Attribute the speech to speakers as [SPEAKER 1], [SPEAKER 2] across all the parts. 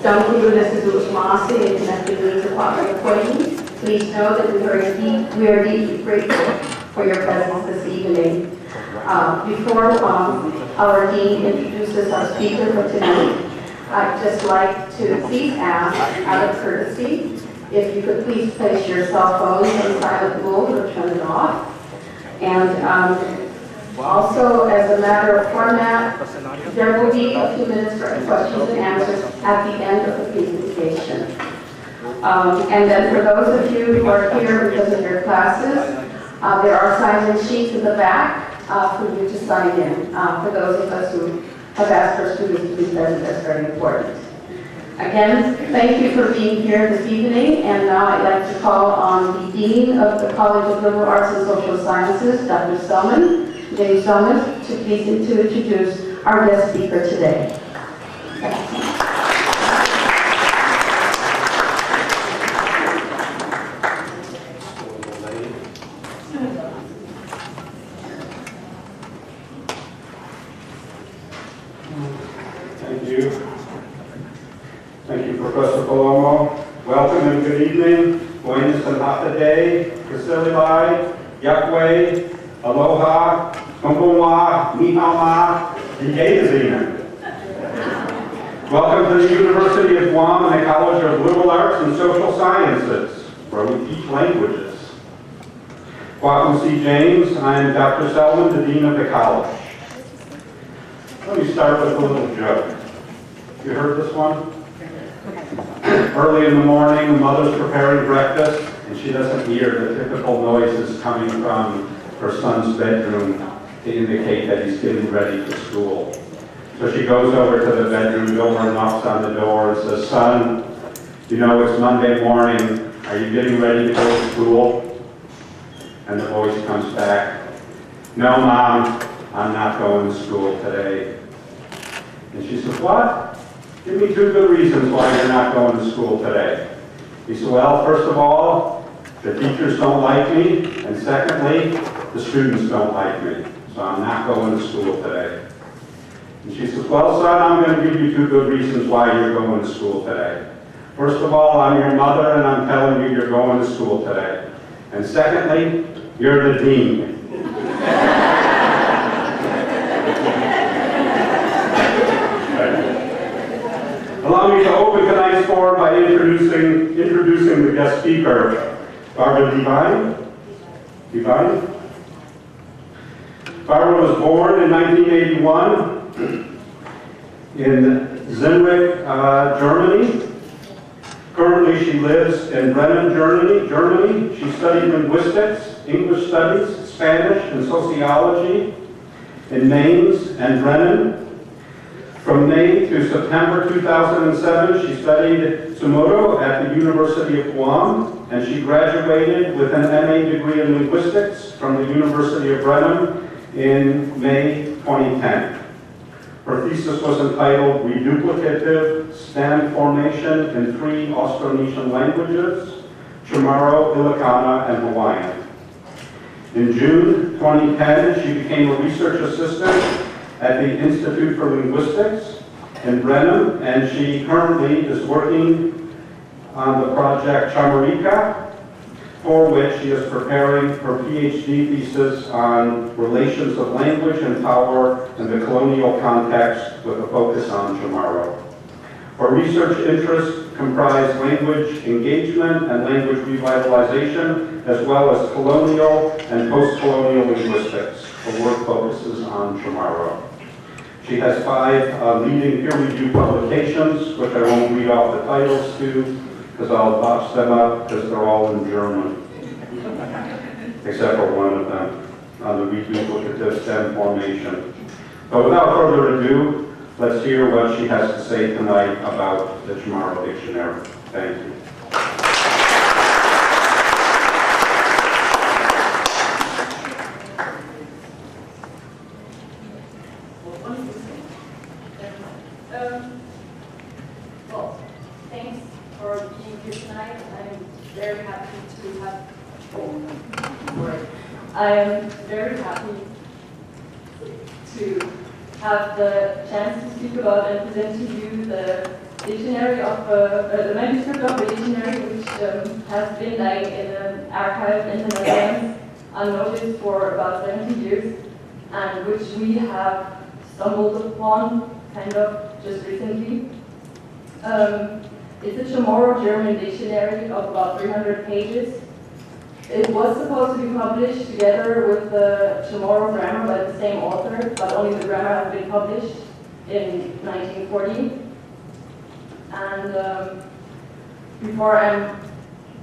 [SPEAKER 1] don't do this as a glossy and connected with the popular acquaintance. Please know that we are deeply grateful for your presence this evening. Before our dean introduces our speaker for tonight, I'd just like to please ask, out of courtesy, if you could please place your cell phones in silent mode or turn it off. And also, as a matter of format, there will be a few minutes for questions and answers at the end of the presentation. And then for those of you who are here because of your classes, there are sign-in sheets in the back for you to sign in. For those of us who have asked for students to be present, that's very important. Again, thank you for being here this evening, and now I'd like to call on the Dean of the College of Liberal Arts and Social Sciences, Dr. James Selman, to please introduce our guest speaker today.
[SPEAKER 2] Thank you. Thank you, Professor Palomo. Welcome and good evening. Buenos and Hafade, Kasilibai, Yakwe, Aloha, Kumbuwa, Nihama, Yegazina. Welcome to the University of Guam and the College of Liberal Arts and Social Sciences, where we teach languages. Welcome, C. James. I am Dr. Selman, the Dean of the College. Let me start with a little joke. You heard this one? Early in the morning, the mother's preparing breakfast, and she doesn't hear the typical noises coming from her son's bedroom to indicate that he's getting ready for school. So she goes over to the bedroom door and knocks on the door and says, "Son, you know it's Monday morning. Are you getting ready to go to school?" And the voice comes back, "No, Mom, I'm not going to school today." And she says, "What? Give me 2 good reasons why you're not going to school today." He said, "Well, first of all, the teachers don't like me, and secondly, the students don't like me, so I'm not going to school today." And she says, "Well, son, I'm going to give you 2 good reasons why you're going to school today. First of all, I'm your mother, and I'm telling you you're going to school today. And secondly, you're the dean." Allow me to open tonight's forum by introducing the guest speaker, Barbara Devine. Barbara was born in 1981 in Zinwijk, Germany. Currently, she lives in Bremen, Germany. She studied linguistics, English studies, Spanish, and sociology in Mainz and Bremen. From May to September 2007, she studied Chamorro at the University of Guam, and she graduated with an MA degree in linguistics from the University of Bremen in May 2010. Her thesis was entitled Reduplicative Stem Formation in 3 Austronesian Languages, Chamorro, Ilocano, and Hawaiian. In June 2010, she became a research assistant at the Institute for Linguistics in Bremen, and she currently is working on the project Chamorrica, for which she is preparing her PhD thesis on relations of language and power in the colonial context with a focus on Chamorro. Her research interests comprise language engagement and language revitalization, as well as colonial and post-colonial linguistics. Her work focuses on Chamorro. She has 5 leading peer-reviewed publications, which I won't read off the titles to, because I'll botch them up, because they're all in German, except for one of them, on the reduplicative stem formation. But without further ado, let's hear what she has to say tonight about the Chamorro Dictionary. Thank you.
[SPEAKER 3] Well, thanks for being here tonight. I'm very happy to have. I am very happy to have the chance to speak about and present to you the dictionary of the manuscript of the dictionary, which has been lying in an archive in the Netherlands unnoticed for about 70 years, and which we have stumbled upon kind of just recently. It's a Chamorro German dictionary of about 300 pages. It was supposed to be published together with the Chamorro grammar by the same author, but only the grammar has been published in 1940. And before I'm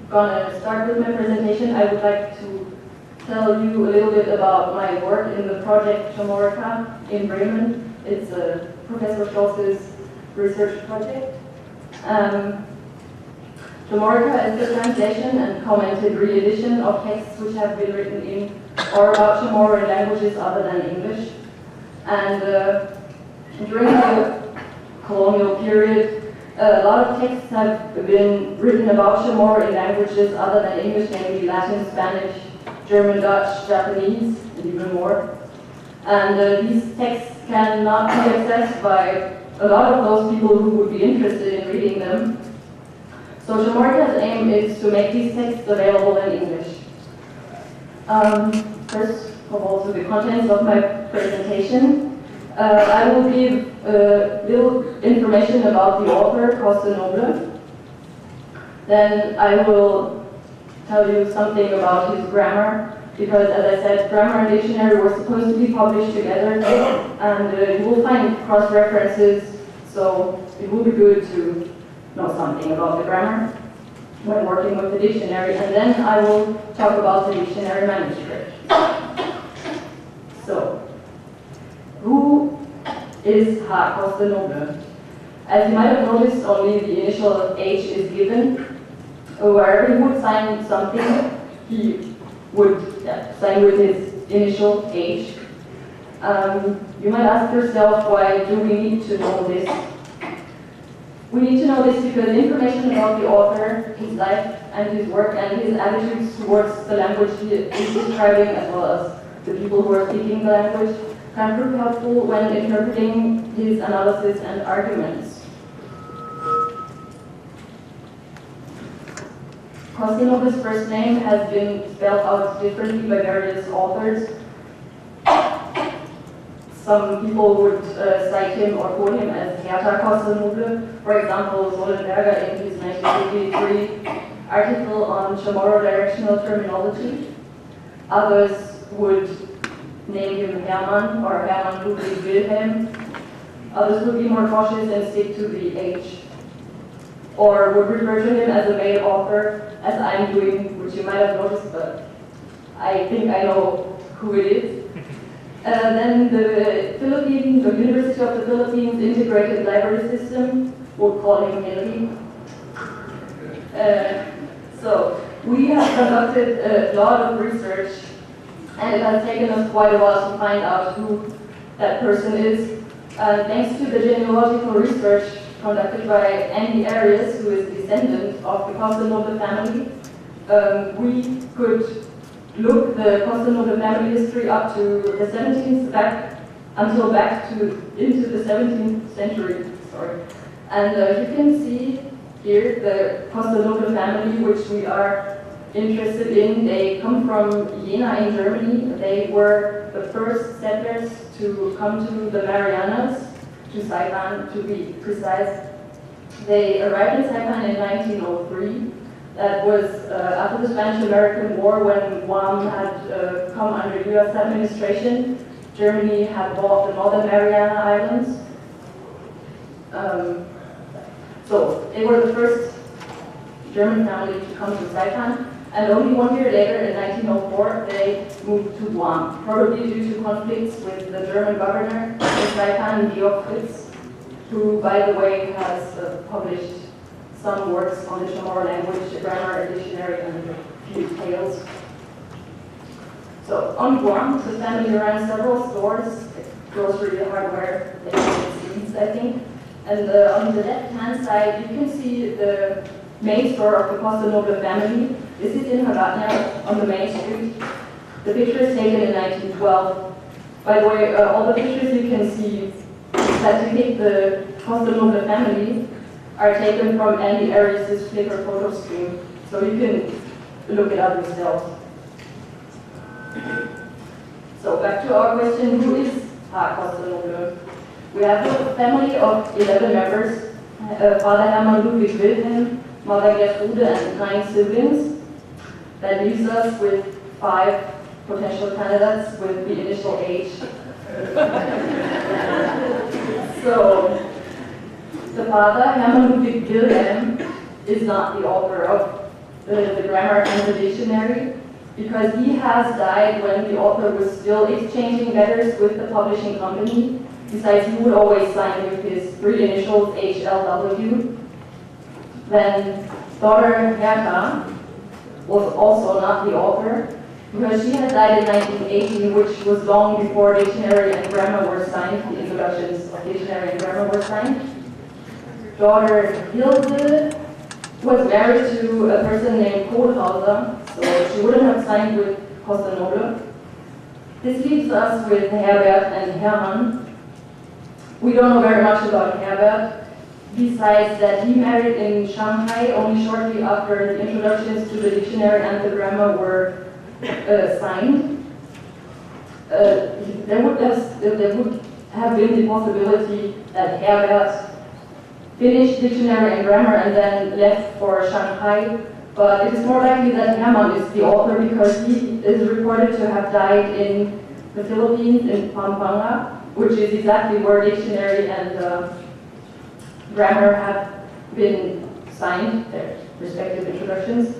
[SPEAKER 3] gonna start with my presentation, I would like to tell you a little bit about my work in the project Chamorro in Bremen. It's Professor Schultz's research project. Chamorro is the translation and commented re-edition of texts which have been written in or about Chamorro in languages other than English. And during the colonial period, a lot of texts have been written about Chamorro in languages other than English, namely Latin, Spanish, German, Dutch, Japanese, and even more. And these texts cannot be accessed by a lot of those people who would be interested in reading them. So Chamorro's aim is to make these texts available in English. First of all, to the contents of my presentation. I will give little information about the author, Costenoble. Then I will tell you something about his grammar, because as I said, grammar and dictionary were supposed to be published together, and you will find cross-references, so it will be good to know something about the grammar when working with the dictionary, and then I will talk about the dictionary manuscript. So, who is Costenoble? As you might have noticed, only the initial H is given. Wherever he would sign something, he would sign with his initial H. You might ask yourself, why do we need to know this? We need to know this because information about the author, his life and his work, and his attitudes towards the language he is describing, as well as the people who are speaking the language, can prove helpful when interpreting his analysis and arguments. Costenoble's first name has been spelled out differently by various authors. Some people would cite him or quote him as Hertha Costenoble. For example, Sollenberger in his 1983 article on Chamorro directional terminology. Others would name him Hermann or Hermann Ludwig Wilhelm. Others would be more cautious and stick to the H. Or would refer to him as a male author, as I'm doing, which you might have noticed, but I think I know who it is. Then the University of the Philippines Integrated Library System would call him Henry. So we have conducted a lot of research, and it has taken us quite a while to find out who that person is. Thanks to the genealogical research conducted by Andy Arias, who is a descendant of the Costenoble family, we could look the Costenoble family history up to the 17th, into the 17th century. Sorry. And you can see here the Costenoble family, which we are interested in. They come from Jena in Germany. They were the first settlers to come to the Marianas, to Saipan to be precise. They arrived in Saipan in 1903. That was after the Spanish-American War, when Guam had come under U.S. administration. Germany had bought the Northern Mariana Islands. So they were the first German family to come to Saipan, and only 1 year later, in 1904, they moved to Guam, probably due to conflicts with the German governor in Saipan, Georg Fritz, who, by the way, has published some works on the Chamorro language, a grammar, a dictionary, and a few tales. So on Guam, the family ran several stores, grocery, hardware, seeds, I think. And on the left-hand side, you can see the main store of the Costenoble family. This is in Haratna on the main street. The picture is taken in 1912. By the way, all the pictures you can see that depict the Costenoble family are taken from Andy Arias' Flickr photo stream, so you can look it up yourselves. So back to our question, who is Costenoble? We have a family of 11 members, Father Hermann Ludwig Wilhelm, Mother Gertrude, and 9 siblings. That leaves us with 5 potential candidates with the initial age. So, the father, Hermann Ludwig Wilhelm, is not the author of the grammar and the dictionary, because he has died when the author was still exchanging letters with the publishing company. Besides, he would always sign with his 3 initials, HLW. Then, daughter Hertha was also not the author, because she had died in 1918, which was long before dictionary and grammar were signed, the introductions of dictionary and grammar were signed. Daughter Hilde was married to a person named Kohlhauser, so she wouldn't have signed with Costenoble. This leaves us with Herbert and Hermann. We don't know very much about Herbert, besides that he married in Shanghai only shortly after the introductions to the dictionary and the grammar were signed. There would have been the possibility that Herbert finished dictionary and grammar and then left for Shanghai, but it is more likely that Hermann is the author because he is reported to have died in the Philippines, in Pampanga, which is exactly where dictionary and grammar have been signed, their respective introductions.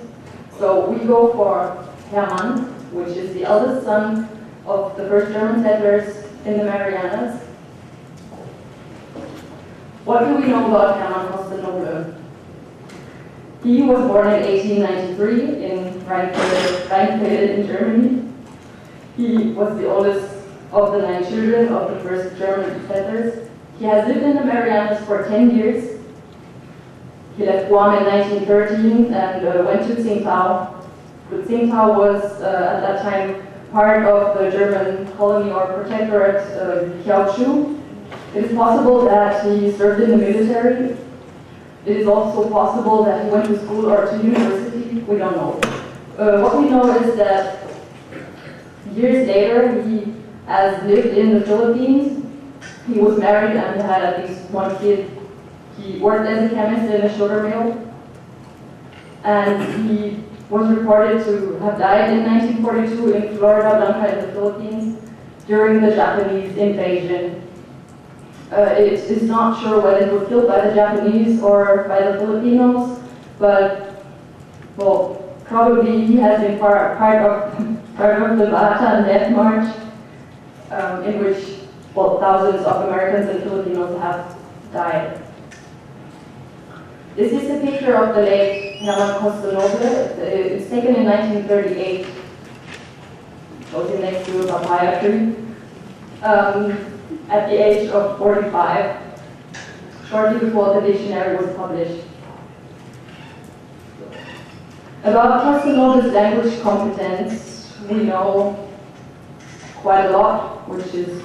[SPEAKER 3] So we go for Hermann, which is the eldest son of the first German settlers in the Marianas. What do we know about Hermann Costenoble? He was born in 1893 in Rheinfelden in Germany. He was the oldest of the 9 children of the first German settlers. He has lived in the Marianas for 10 years. He left Guam in 1913 and went to Tsingtao. Tsingtao was at that time part of the German colony or protectorate Kiaochu. It is possible that he served in the military. It is also possible that he went to school or to university. We don't know. What we know is that years later he has lived in the Philippines. He was married and had at least 1 kid. He worked as a chemist in a sugar mill. And he was reported to have died in 1942 in Florida Blanca in the Philippines during the Japanese invasion. It is not sure whether he was killed by the Japanese or by the Filipinos, but, well, probably he has been part of the Bata Death March, in which, well, thousands of Americans and Filipinos have died. This is a picture of the late Hermann Costenoble. It's taken in 1938. Shows him next to a papaya tree. At the age of 45, shortly before the dictionary was published. About Costenoble's language competence, we know quite a lot, which is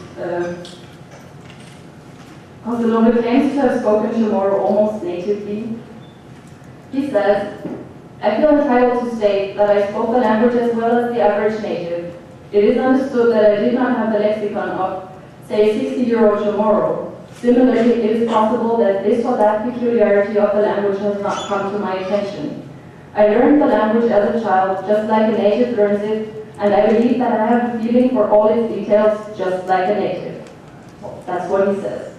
[SPEAKER 3] Costenoble claims to have spoken Chamorro almost natively. He says, I feel entitled to state that I spoke the language as well as the average native. It is understood that I did not have the lexicon of, say, 60-year-old Chamorro. Similarly, it is possible that this or that peculiarity of the language has not come to my attention. I learned the language as a child, just like a native learns it, and I believe that I have a feeling for all its details, just like a native. Well, that's what he says.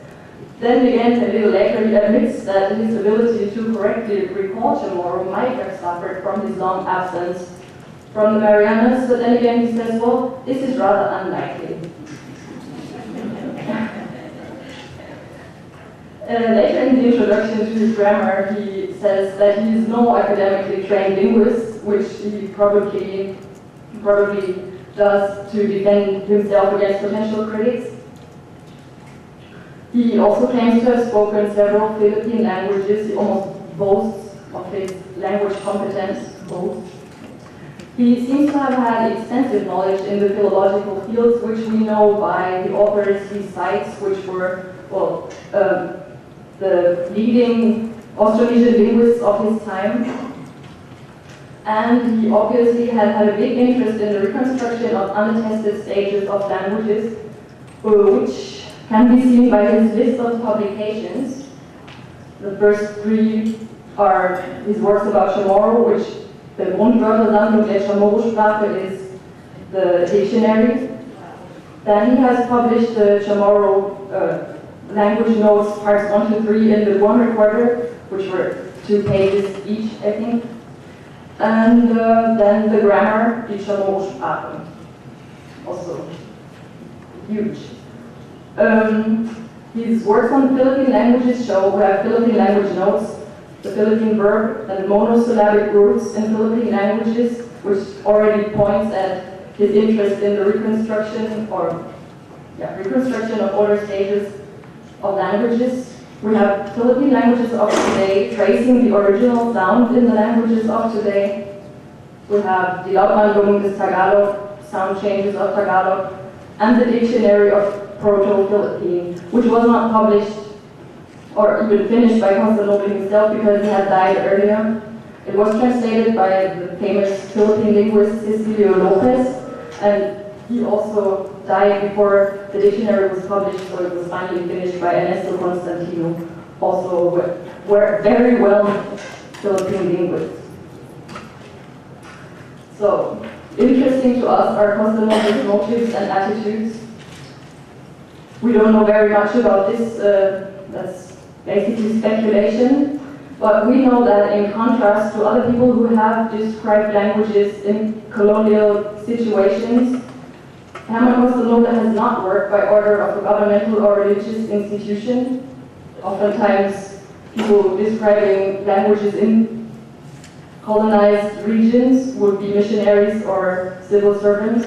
[SPEAKER 3] Then again, a little later, he admits that his ability to correctly recall Chamorro might have suffered from his long absence from the Marianas, but then again he says, well, this is rather unlikely. Later in the introduction to his grammar, he says that he is no academically trained linguist, which he probably does to defend himself against potential critics. He also claims to have spoken several Philippine languages. He almost boasts of his language competence, boasts. He seems to have had extensive knowledge in the philological fields, which we know by the authors he cites, which were, well, the leading Austronesian linguists of his time. And he obviously had a big interest in the reconstruction of unattested stages of languages, which can be seen by his list of publications. The first three are his works about Chamorro, which the Grundwörtersammlung der Chamoro Sprache is the dictionary. Then he has published the Chamorro language notes, parts 1 to 3 in the one recorder, which were 2 pages each, I think. And then the grammar, Die Chamoro Sprache, also huge. His works on Philippine languages show we have Philippine language notes, the Philippine verb, and monosyllabic roots in Philippine languages, which already points at his interest in the reconstruction of older stages of languages. We have Philippine languages of today tracing the original sound in the languages of today. We have Die Lautwandlung des Tagalog, sound changes of Tagalog, and the dictionary of Proto-Philippine, which was not published or even finished by Costenoble himself because he had died earlier. It was translated by the famous Philippine linguist Cecilio Lopez, and he also died before the dictionary was published, so it was finally finished by Ernesto Constantino, also were very well Philippine linguists. So, interesting to us are Costonoble's motives and attitudes. We don't know very much about this, that's basically speculation, but we know that in contrast to other people who have described languages in colonial situations, Hermann Costenoble has not worked by order of a governmental or religious institution. Oftentimes, people describing languages in colonized regions would be missionaries or civil servants.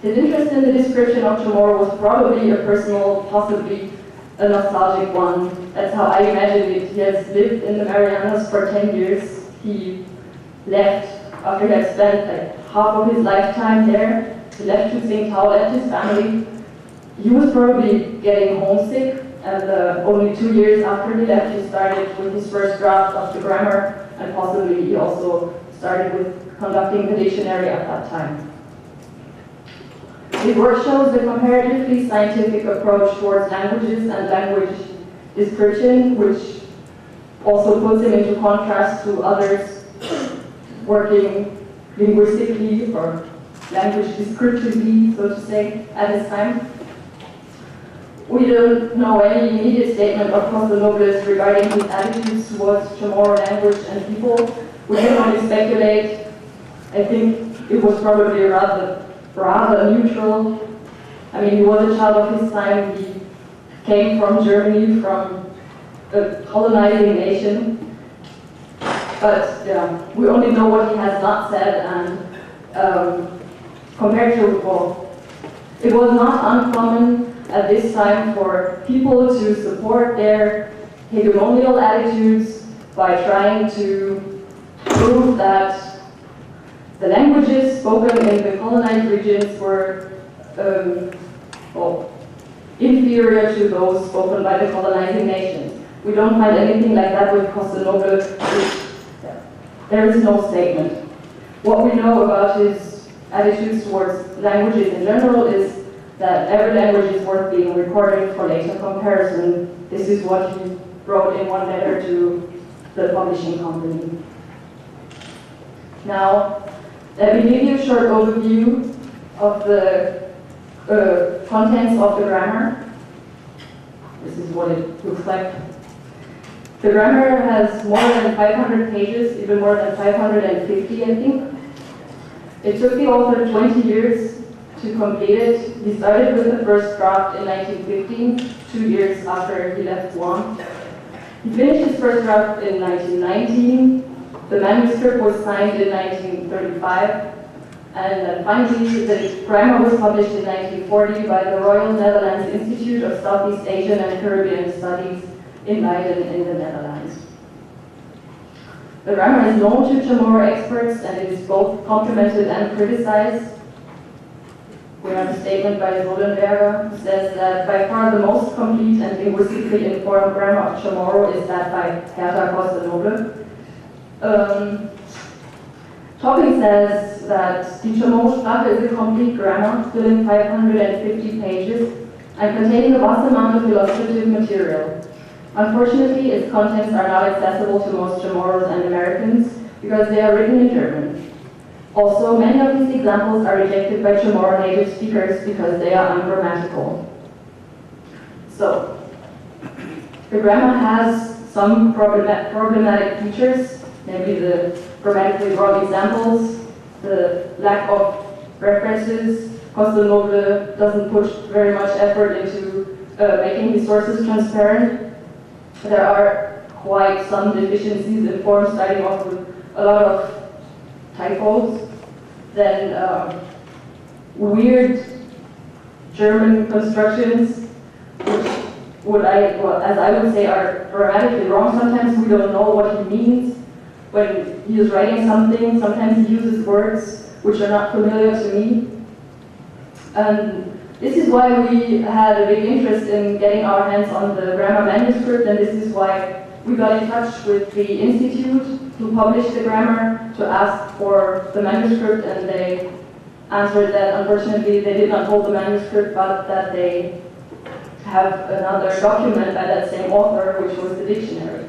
[SPEAKER 3] His interest in the description of Chamorro was probably a personal, possibly a nostalgic one. That's how I imagine it. He has lived in the Marianas for 10 years. He left after he had spent like half of his lifetime there. He left to Tsingtao, left his family. He was probably getting homesick, and only 2 years after he left, he started with his first draft of the grammar, and possibly he also started with conducting the dictionary at that time. His work shows the comparatively scientific approach towards languages and language description, which also puts him into contrast to others working linguistically or language descriptively, so to say, at his time. We don't know any immediate statement of Costenoble regarding his attitudes towards Chamorro language and people. We can only speculate. I think it was probably rather neutral. I mean, he was a child of his time. He came from Germany, from a colonizing nation. But yeah, we only know what he has not said, and compared to, well, it was not uncommon at this time for people to support their hegemonial attitudes by trying to prove that the languages spoken in the colonized regions were inferior to those spoken by the colonizing nations. We don't find anything like that with Costenoble. There is no statement. What we know about his attitudes towards languages in general is that every language is worth being recorded for later comparison. This is what he wrote in one letter to the publishing company. Now, let me give you a short overview of the contents of the grammar. This is what it looks like. The grammar has more than 500 pages, even more than 550, I think. It took the author 20 years to complete it. He started with the first draft in 1915, 2 years after he left Guam. He finished his first draft in 1919. The manuscript was signed in 1935. And then finally, the grammar was published in 1940 by the Royal Netherlands Institute of Southeast Asian and Caribbean Studies in Leiden in the Netherlands. The grammar is known to Chamorro experts, and it is both complimented and criticized. We have a statement by Zollenberger who says that by far the most complete and linguistically informed grammar of Chamorro is that by Costenoble. Topic says that Die Chamoro Sprache is a complete grammar filling 550 pages and containing a vast amount of illustrative material. Unfortunately, its contents are not accessible to most Chamoros and Americans because they are written in German. Also, many of these examples are rejected by Chamorro native speakers because they are ungrammatical. So, the grammar has some problematic features, namely the grammatically wrong examples, the lack of references. Costenoble doesn't put very much effort into making his sources transparent. There are quite some deficiencies in form, starting off with a lot of typos, then weird German constructions, which as I would say, are grammatically wrong. Sometimes we don't know what he means when he is writing something. Sometimes he uses words which are not familiar to me. And this is why we had a big interest in getting our hands on the grammar manuscript, and this is why we got in touch with the institute who published the grammar to ask for the manuscript, and they answered that unfortunately they did not hold the manuscript, but that they have another document by that same author, which was the dictionary.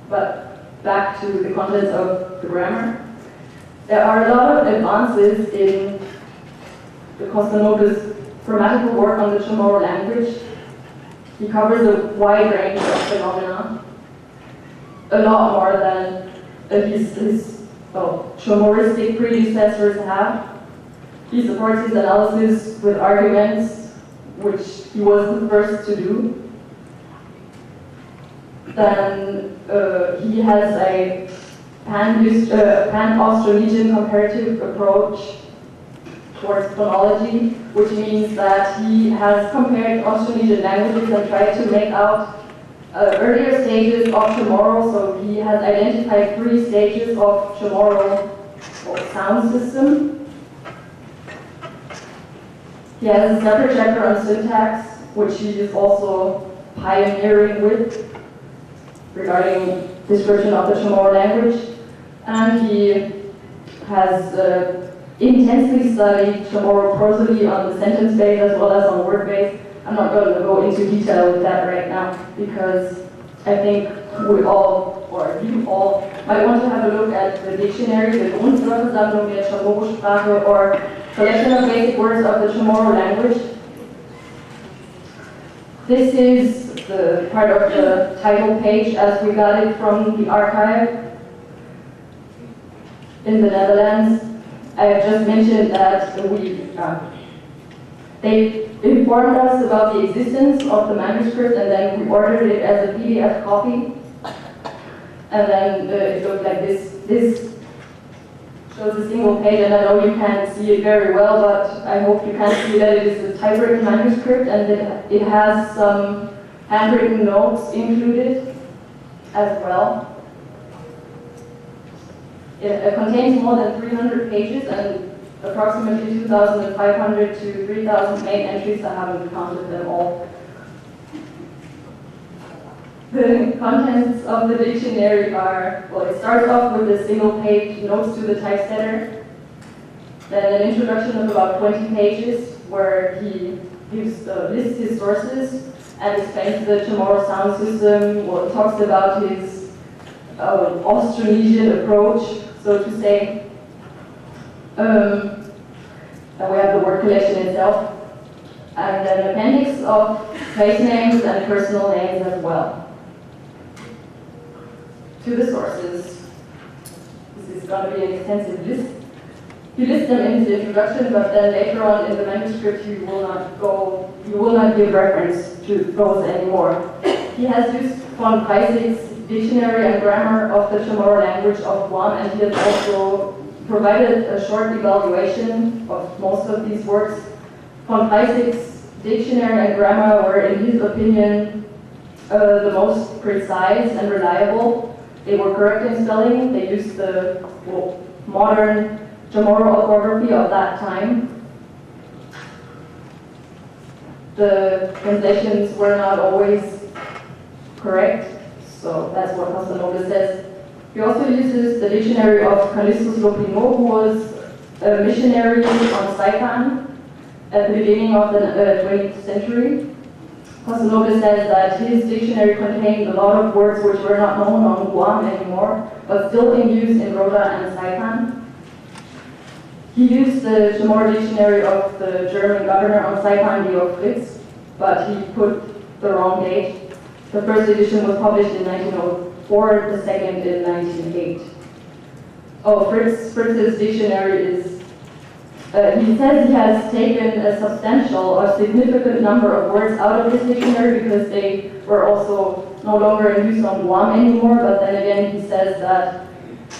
[SPEAKER 3] But back to the contents of the grammar. There are a lot of advances in the Costenoble's grammatical work on the Chamorro language. He covers a wide range of phenomena, a lot more than his Chamoristic predecessors have. He supports his analysis with arguments, which he was the first to do. Then he has a pan-Austronesian comparative approach towards phonology, which means that he has compared Austronesian languages and tried to make out earlier stages of Chamorro. So he has identified 3 stages of Chamorro sound system. He has a separate chapter on syntax, which he is also pioneering with, regarding description of the Chamorro language. And he has intensely studied Chamorro prosody on the sentence base as well as on word base. I'm not going to go into detail with that right now because I think we all, or you all, might want to have a look at the dictionary, the Grundwörtersammlung der Chamoro Sprache, or collection of basic words of the Chamorro language. This is the part of the title page as we got it from the archive in the Netherlands. I have just mentioned that they informed us about the existence of the manuscript, and then we ordered it as a PDF copy. And then it looked like this. This shows a single page, and I know you can't see it very well, but I hope you can see that it is a typewritten manuscript, and it has some handwritten notes included as well. It contains more than 300 pages and approximately 2,500 to 3,000 main entries. I haven't counted them all. The contents of the dictionary are, well, it starts off with a single page notes to the typesetter, then an introduction of about 20 pages where he lists his sources and explains the Chamorro sound system, talks about his Austronesian approach, so to say. Then we have the word collection itself, and an appendix of place names and personal names as well. To the sources. This is going to be an extensive list. He lists them in his introduction, but then later on in the manuscript he will not give reference to those anymore. He has used von Preissig's Dictionary and Grammar of the Chamorro Language of Guam, and he has also provided a short evaluation of most of these works. Von Preissig's Dictionary and Grammar were, in his opinion, the most precise and reliable. They were correct in spelling. They used the modern Chamorro orthography of that time. the translations were not always correct, so that's what Costenoble says. He also uses the dictionary of Callistus Lopino, who was a missionary on Saipan at the beginning of the 20th century. Costenoble says that his dictionary contained a lot of words which were not known on Guam anymore, but still in use in Rota and Saipan. He used the Chamorro dictionary of the German governor on Saipan, Georg Fritz, but he put the wrong date. The first edition was published in 1904, the second in 1908. Oh, Fritz's dictionary is, he says he has taken a substantial or significant number of words out of his dictionary because they were also no longer in use on Guam anymore, but then again he says that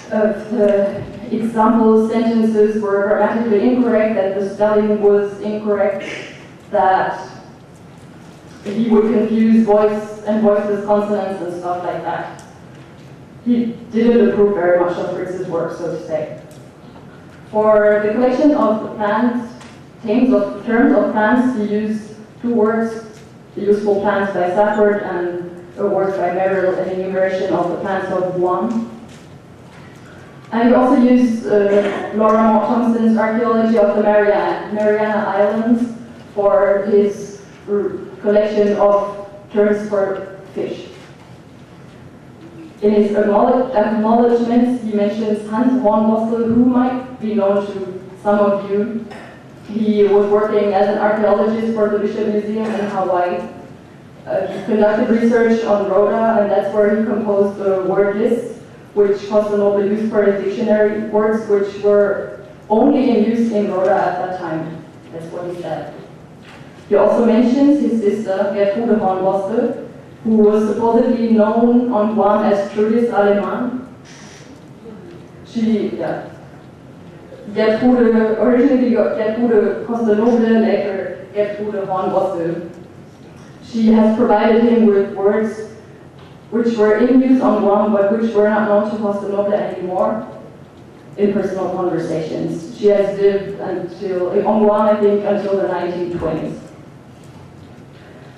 [SPEAKER 3] the example sentences were grammatically incorrect, that the spelling was incorrect, that he would confuse voice and voiceless consonants and stuff like that. He didn't approve very much of Fritz's work, so to say. For the collection of the plants, terms of plants, he used two words, the useful plants by Safford and a word by Merrill, an enumeration of the plants of Guam. And he also used Laura Moore Thompson's archaeology of the Mariana Islands for his collection of terms for fish. In his acknowledgements, he mentions Hans Hornbostel, who might be known to some of you. He was working as an archaeologist for the Bishop Museum in Hawaii. He conducted research on Rota, and that's where he composed the word list, which Costenoble used for his dictionary, words which were only in use in Rota at that time. That's what he said. He also mentions his sister, Gertrude Hornbostel, who was supposedly known on Guam as Trudis Alemann. Originally Gertrude Costenoble, later Gertrude Hornbostel. She has provided him with words which were in use on Guam, but which were not known to Costenoble anymore in personal conversations. She has lived on Guam, I think, until the 1920s.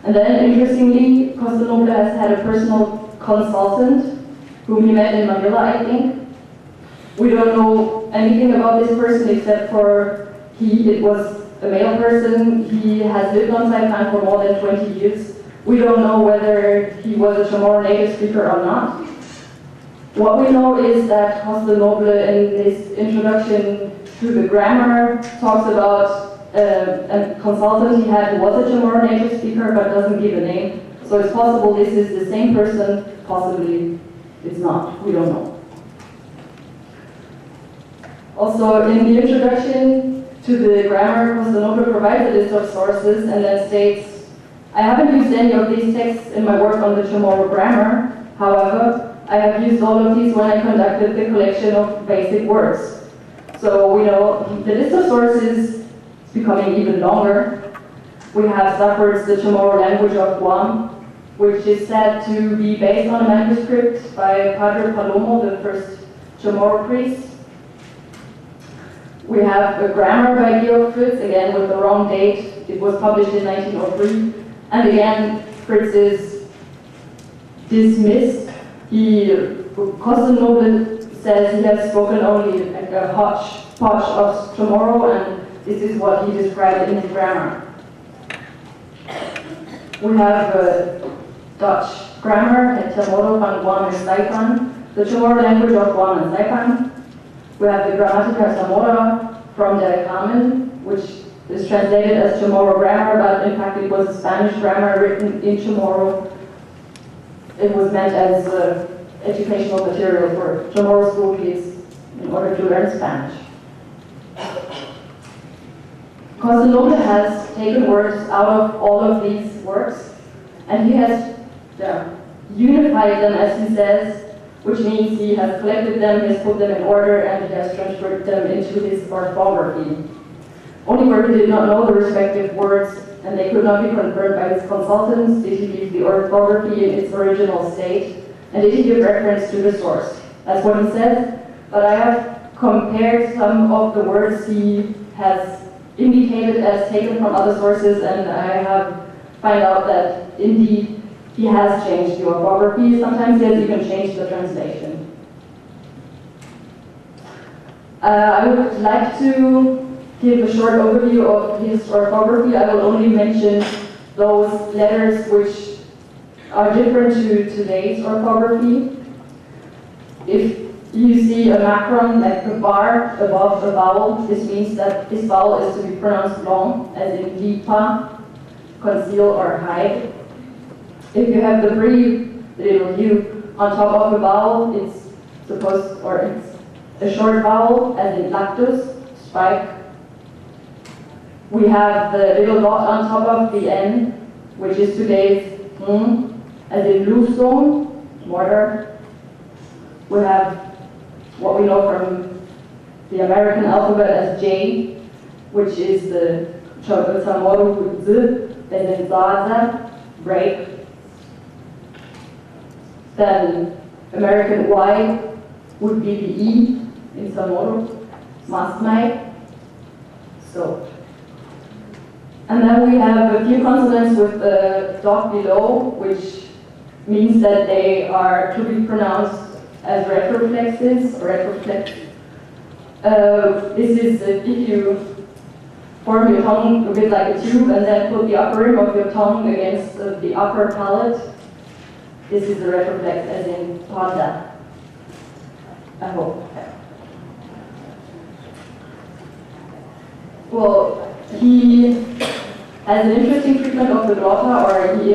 [SPEAKER 3] And then, interestingly, Costenoble has had a personal consultant whom he met in Manila, I think. We don't know anything about this person except for it was a male person. He has lived on Saipan for more than 20 years. We don't know whether he was a Chamorro native speaker or not. What we know is that Costenoble, in his introduction to the grammar, talks about a consultant he had who was a Chamorro native speaker but doesn't give a name. So it's possible this is the same person, possibly it's not, we don't know. Also, in the introduction to the grammar, Costenoble provides a list of sources and then states, I haven't used any of these texts in my work on the Chamorro grammar. However, I have used all of these when I conducted the collection of basic words. So we know the list of sources is becoming even longer. We have Safford's The Chamorro Language of Guam, which is said to be based on a manuscript by Padre Palomo, the first Chamorro priest. We have a grammar by Georg Fritz, again with the wrong date. It was published in 1903. And again, Fritz is dismissed. Costenoble says he has spoken only like a hodgepodge of Chamorro, and this is what he described in his grammar. We have Dutch grammar at Chamorro van Guam and Saipan, the Chamorro language of Guam and Saipan. We have the Grammatica Zamora from Die Carmen, which is translated as Chamorro grammar, but in fact it was a Spanish grammar written in Chamorro. It was meant as educational material for Chamorro school kids in order to learn Spanish. Costenoble has taken words out of all of these works, and he has unified them, as he says, which means he has collected them, he has put them in order, and he has transferred them into his orthography. Only where he did not know the respective words, and they could not be confirmed by his consultants, did he leave the orthography in its original state, and did he give reference to the source. That's what he said, but I have compared some of the words he has indicated as taken from other sources, and I have found out that indeed he has changed the orthography. Sometimes he has even changed the translation. I would like to give a short overview of his orthography. I will only mention those letters which are different to today's orthography. If you see a macron, like a bar above a vowel, this means that this vowel is to be pronounced long, as in lipa, conceal or hide. If you have the brief, the little u, on top of a vowel, it's supposed, or it's a short vowel, as in lactus, spike. We have the little dot on top of the N, which is today's as in Lusum, mortar. We have what we know from the American alphabet as J, which is the Chamorro Z, as in Zaza, break. Then American Y would be the E in Chamorro, Masmai, so. And then we have a few consonants with the dot below, which means that they are to be pronounced as retroflexes, or retroflex. This is if you form your tongue a bit like a tube and then put the upper rim of your tongue against the upper palate. This is the retroflex, as in Pada. I hope. Well, he has an interesting treatment of the glotta, or he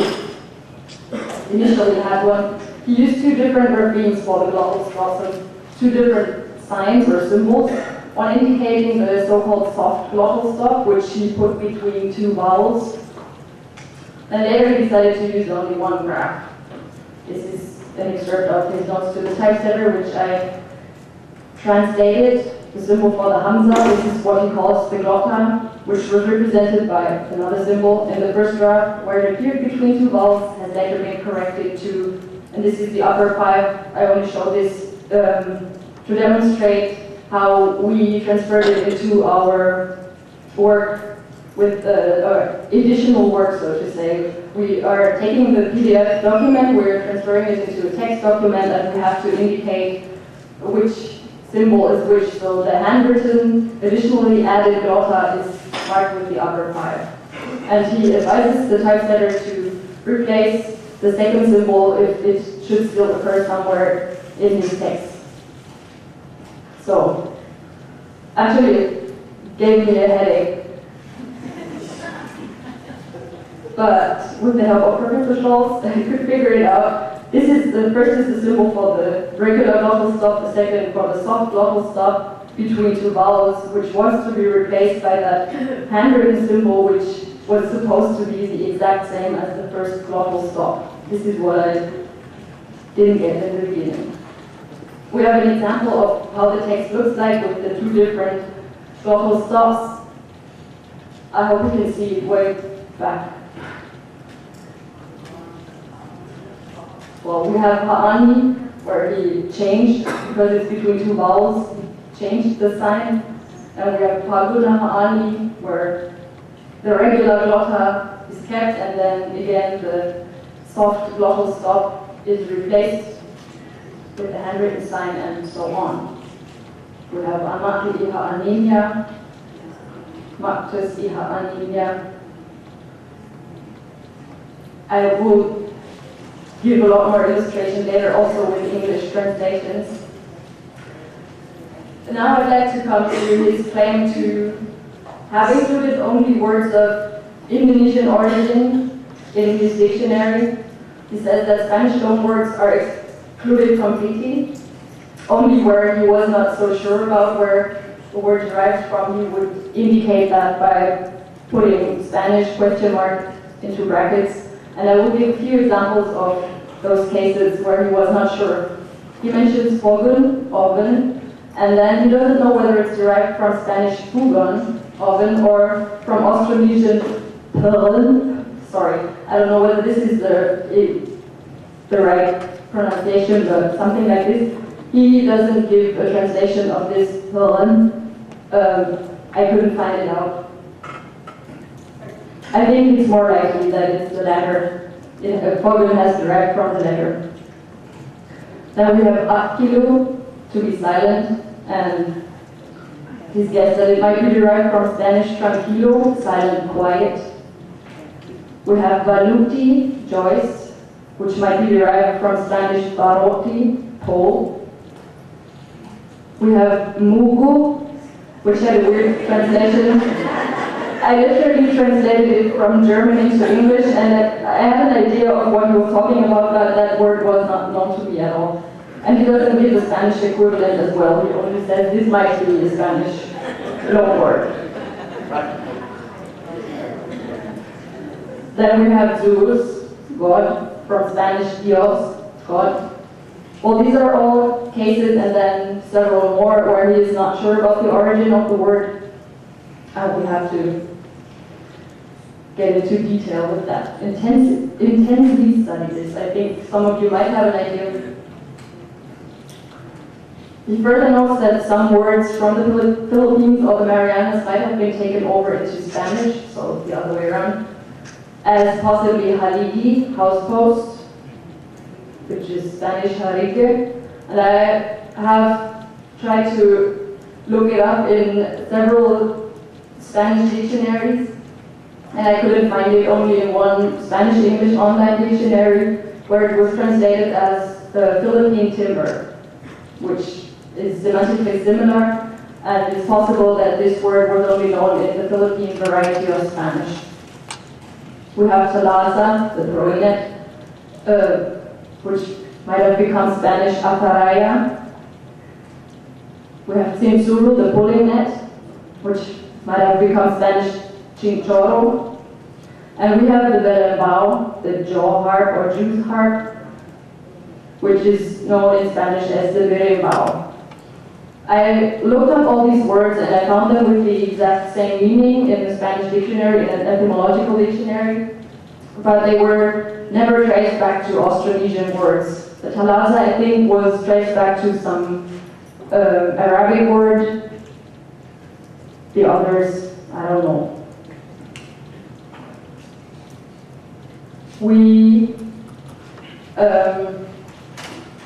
[SPEAKER 3] initially had one. He used two different graphemes for the glottal stop, so two different signs or symbols, one indicating the so-called soft glottal stop, which he put between two vowels. And later he decided to use only one graph. This is an excerpt of his notes to the typesetter, which I translated. The symbol for the Hamza, this is what he calls the glotta, which was represented by another symbol in the first draft, where it appeared between two vowels, has later been corrected to, and this is the upper five. I only show this to demonstrate how we transferred it into our work with additional work, so to say. We are taking the PDF document, we're transferring it into a text document, and we have to indicate which symbol is which. So the handwritten, additionally added glotta is marked with the upper five. And he advises the typesetter to replace the second symbol if it should still occur somewhere in his text. So, actually it gave me a headache. But with the help of Professor Scholz, I could figure it out. This is the first is the symbol for the regular glottal stop, the second for the soft glottal stop between two vowels, which was to be replaced by that handwritten symbol, which was supposed to be the exact same as the first glottal stop. This is what I didn't get in the beginning. We have an example of how the text looks like with the two different glottal stops. I hope you can see it way back. Well, we have Ha'ani, where he changed, because it's between two vowels, he changed the sign. And we have Paguna Ha'ani, where the regular glotta is kept, and then again the soft glottal stop is replaced with the handwritten sign, and so on. We have Amati Iha Anemia, Maktus Iha Anemia. I will give a lot more illustration later, also with English translations. Now I'd like to come to his claim to have included only words of Indonesian origin in his dictionary. He says that Spanish loanwords are excluded completely. Only where he was not so sure about where the word derives from, he would indicate that by putting Spanish question mark into brackets. And I will give a few examples of those cases where he was not sure. He mentions fogun, oven, and then he doesn't know whether it's derived from Spanish fugon, oven, or from Austronesian perlen. Sorry, I don't know whether this is the right pronunciation, but something like this. He doesn't give a translation of this perlen. I couldn't find it out I think it's more likely that it's the latter. A problem has derived from the latter. Then we have aquilo, to be silent, and he's guessed that it might be derived from Spanish tranquilo, silent, quiet. We have valuti, joist, which might be derived from Spanish baroti, pole. We have mugu, which had a weird translation. I literally translated it from German into English, and I had an idea of what he was talking about, but that word was not known to me at all. And he doesn't give the Spanish equivalent as well. He only says this might be a Spanish loan word. Then we have Zeus, God, from Spanish Dios, God. Well, these are all cases, and then several more where he is not sure about the origin of the word. We have to get into detail with that. Intensely study this. I think some of you might have an idea. He further notes that some words from the Philippines or the Marianas might have been taken over into Spanish, so the other way around, as possibly haligi, house post, which is Spanish jarique. And I have tried to look it up in several Spanish dictionaries, and I couldn't find it, only in one Spanish-English online dictionary, where it was translated as the Philippine timber, which is semantically similar, and it's possible that this word was only known in the Philippine variety of Spanish. We have talaza, the throwing net, which might have become Spanish ataraya. We have tsinsuru, the pulling net, which might have become Spanish chinchorro. And we have the belembao, the jaw harp or juice harp, which is known in Spanish as the berimbau. I looked up all these words and I found them with the exact same meaning in the Spanish dictionary, in an etymological dictionary, but they were never traced back to Austronesian words. The talaza, I think, was traced back to some Arabic word. The others, I don't know.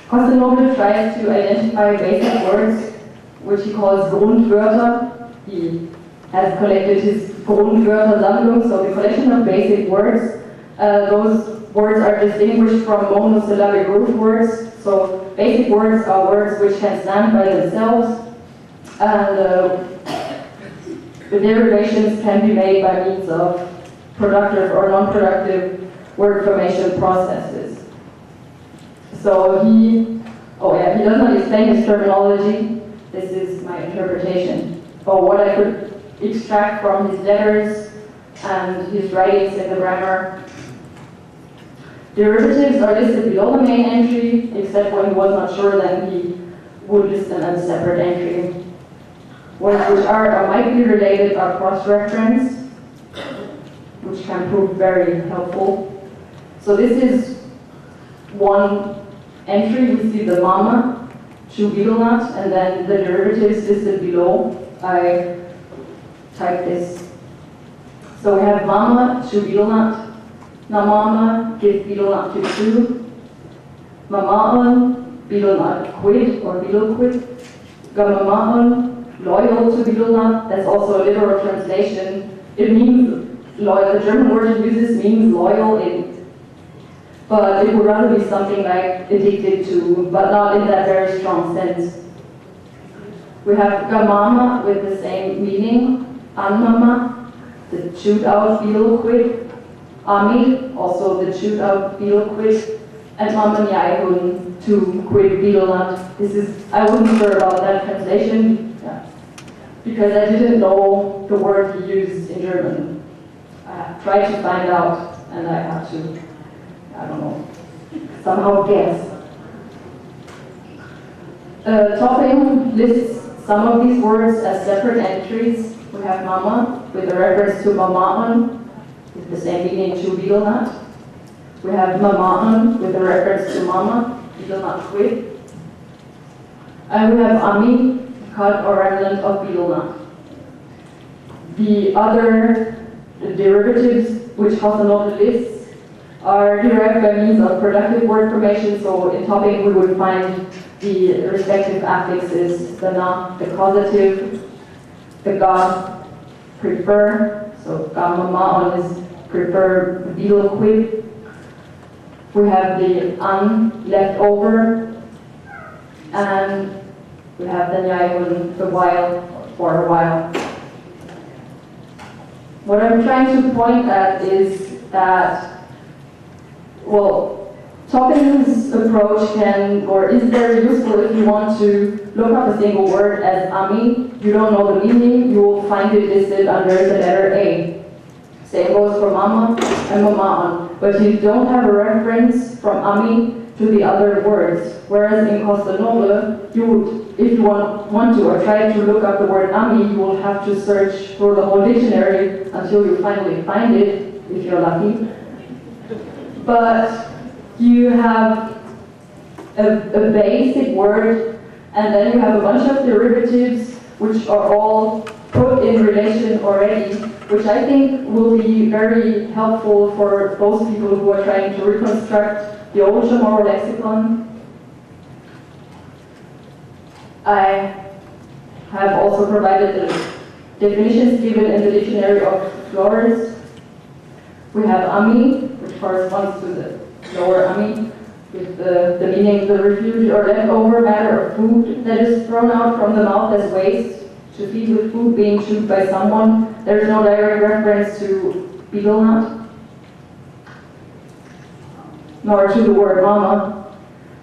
[SPEAKER 3] Costenoble tries to identify basic words, which he calls Grundwörter. He has collected his Grundwörtersammlung, so the collection of basic words. Those words are distinguished from monosyllabic root words. So basic words are words which can stand by themselves, and the derivations can be made by means of productive or non-productive word formation processes. So he does not explain his terminology. This is my interpretation, or what I could extract from his letters and his writings in the grammar. Derivatives are listed below the main entry, except when he was not sure, then he would list them as a separate entry. Words which are or might be related are cross-referenced, which can prove very helpful. So this is one entry. We see the mama, Chubilnat, and then the derivatives listed below. I type this. So we have mama, Chubilnat, namama, give bilonat to two, mamaon, bilonat quid or biloquid, gamamaon, loyal to bilonat. That's also a literal translation. It means loyal. The German word it uses means loyal but it would rather be something like addicted to, but not in that very strong sense. We have gamama with the same meaning, anmama, the chewed out biloquid, ami, also the chewed out biloquid, and mamanyaihun, to quid bilonat. I wasn't sure about that translation, because I didn't know the word he used in German. I tried to find out, and I had to, I don't know, somehow guess. Topping lists some of these words as separate entries. We have mama with a reference to mama'an, with the same meaning to bilonat. We have mama'an with a reference to mama, bilonat quid. And we have ami, cut or remnant of bilonat. The other derivatives which Costenoble lists are derived by means of productive word formation. So in topic we would find the respective affixes, the na, the causative, the ga, prefer, so ga mama on is prefer, beetle quid. We have the left over, and we have the nyai, the while, for a while. What I'm trying to point at is that, well, Topping's approach is very useful if you want to look up a single word as ami. You don't know the meaning, you will find it listed under the letter A. Same goes for mama and mama'an. But you don't have a reference from ami to the other words. Whereas in Costenoble, if you want to or try to look up the word ami, you will have to search through the whole dictionary until you finally find it, if you're lucky. But you have a basic word, and then you have a bunch of derivatives which are all put in relation already, which I think will be very helpful for those people who are trying to reconstruct the old Chamorro lexicon. I have also provided the definitions given in the dictionary of Flores. We have ami, which corresponds to the lower ami, with the meaning the refuse or leftover matter of food that is thrown out from the mouth as waste to feed with food being chewed by someone. There is no direct reference to betel nut, nor to the word mama.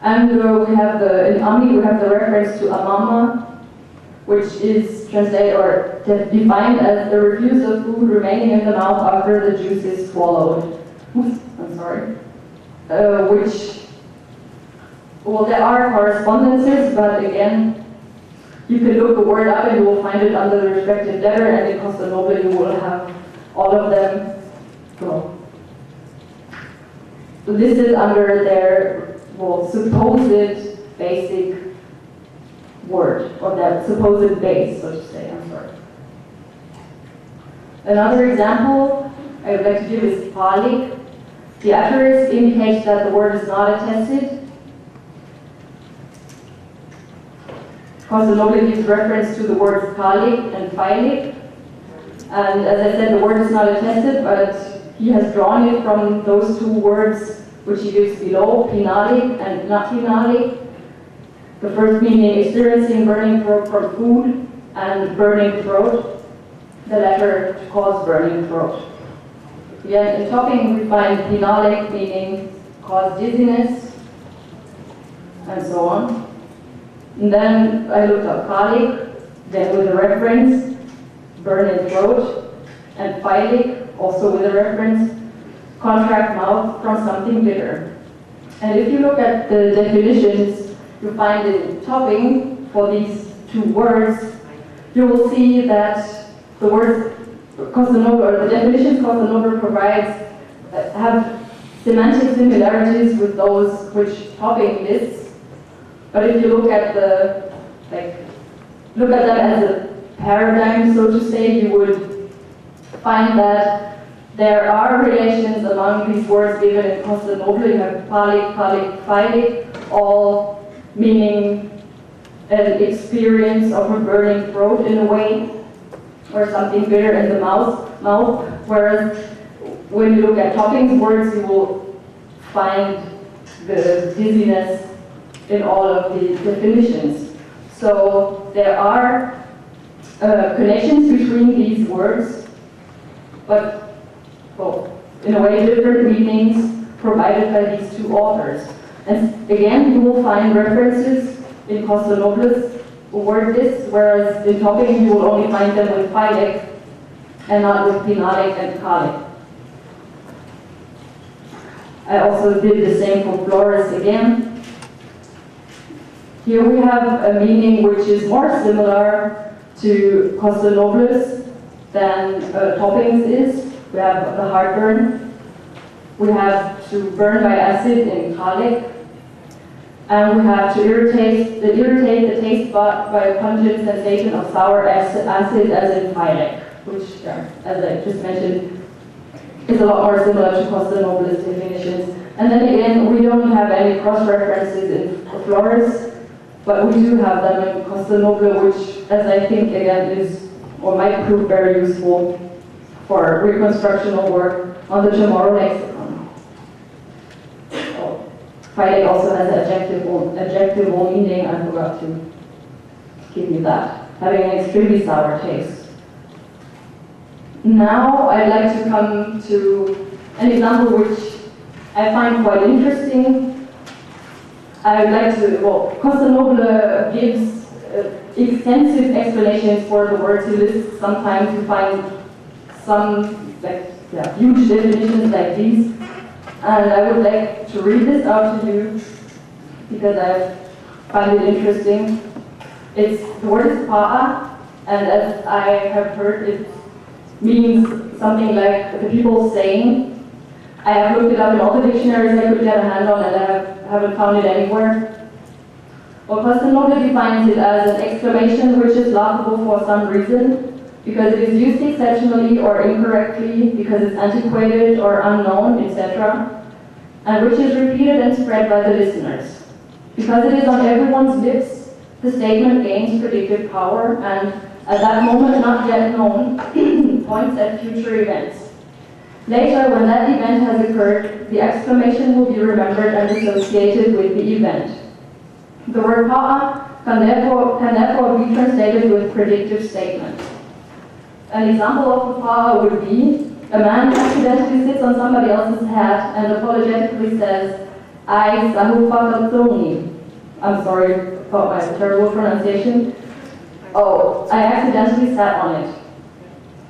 [SPEAKER 3] And we have in ami we have the reference to amama, which is translated or defined as the refuse of food remaining in the mouth after the juice is swallowed. Oops, I'm sorry. There are correspondences, but again, you can look the word up and you will find it under the respective letter, and in Costenoble you will have all of them listed under their supposed basic word, or that supposed base, so to say. I'm sorry. Another example I would like to give is phallic. The asterisk indicates that the word is not attested. Costenoble gives reference to the words phallic and phylic. And as I said, the word is not attested, but he has drawn it from those two words which he gives below, penalic and not penalic. The first meaning experiencing burning throat from food and burning throat, the latter to cause burning throat. Again, in topping we find penalic meaning cause dizziness and so on. And then I looked up phallic, then with a reference, burn in throat, and phylic, also with a reference, contract mouth from something bitter. And if you look at the definitions you find in topping for these two words, you will see that the words Costenoble, or the definitions Costenoble provides, have semantic similarities with those which topping lists. But if you look at them as a paradigm, so to say, you would find that there are relations among these words given in Costenoble. You have phallic, phallic, phylic, all meaning an experience of a burning throat in a way, or something bitter in the mouth. Whereas when you look at topping's words, you will find the dizziness in all of the definitions. So there are connections between these words, but in a way different meanings provided by these two authors. And again, you will find references in Costenoble's word list, whereas in topping you will only find them with phylic and not with penalic and phallic. I also did the same for Flores again. Here we have a meaning which is more similar to Costenoble's than toppings is. We have the heartburn. We have to burn by acid in phallic. And we have to irritate the taste bud by a pungent sensation of sour acid as in phylic, which, as I just mentioned, is a lot more similar to Costenoble's definitions. And then again, we don't have any cross-references in Flores, but we do have them in Costenoble, which, as I think, again, is or might prove very useful for reconstructional work on the Chamorro lexicon. Oh, Friday also has adjectival meaning. I forgot to give you that. Having an extremely sour taste. Now I'd like to come to an example which I find quite interesting. I would like to, Costenoble gives extensive explanations for the words he lists. Sometimes you find some huge definitions like these. And I would like to read this out to you because I find it interesting. The word is pa'a, and as I have heard, it means something like the people saying. I have looked it up in all the dictionaries I could get a hand on, and I haven't found it anywhere. Well, Costenoble defines it as an exclamation which is laughable for some reason, because it is used exceptionally or incorrectly, because it's antiquated or unknown, etc., and which is repeated and spread by the listeners. Because it is on everyone's lips, the statement gains predictive power and, at that moment not yet known, points at future events. Later, when that event has occurred, the exclamation will be remembered and associated with the event. The word pa'a can therefore be translated with predictive statement. An example of a pa'a would be, a man accidentally sits on somebody else's hat and apologetically says, I sahu. I'm sorry about my terrible pronunciation. Oh, I accidentally sat on it.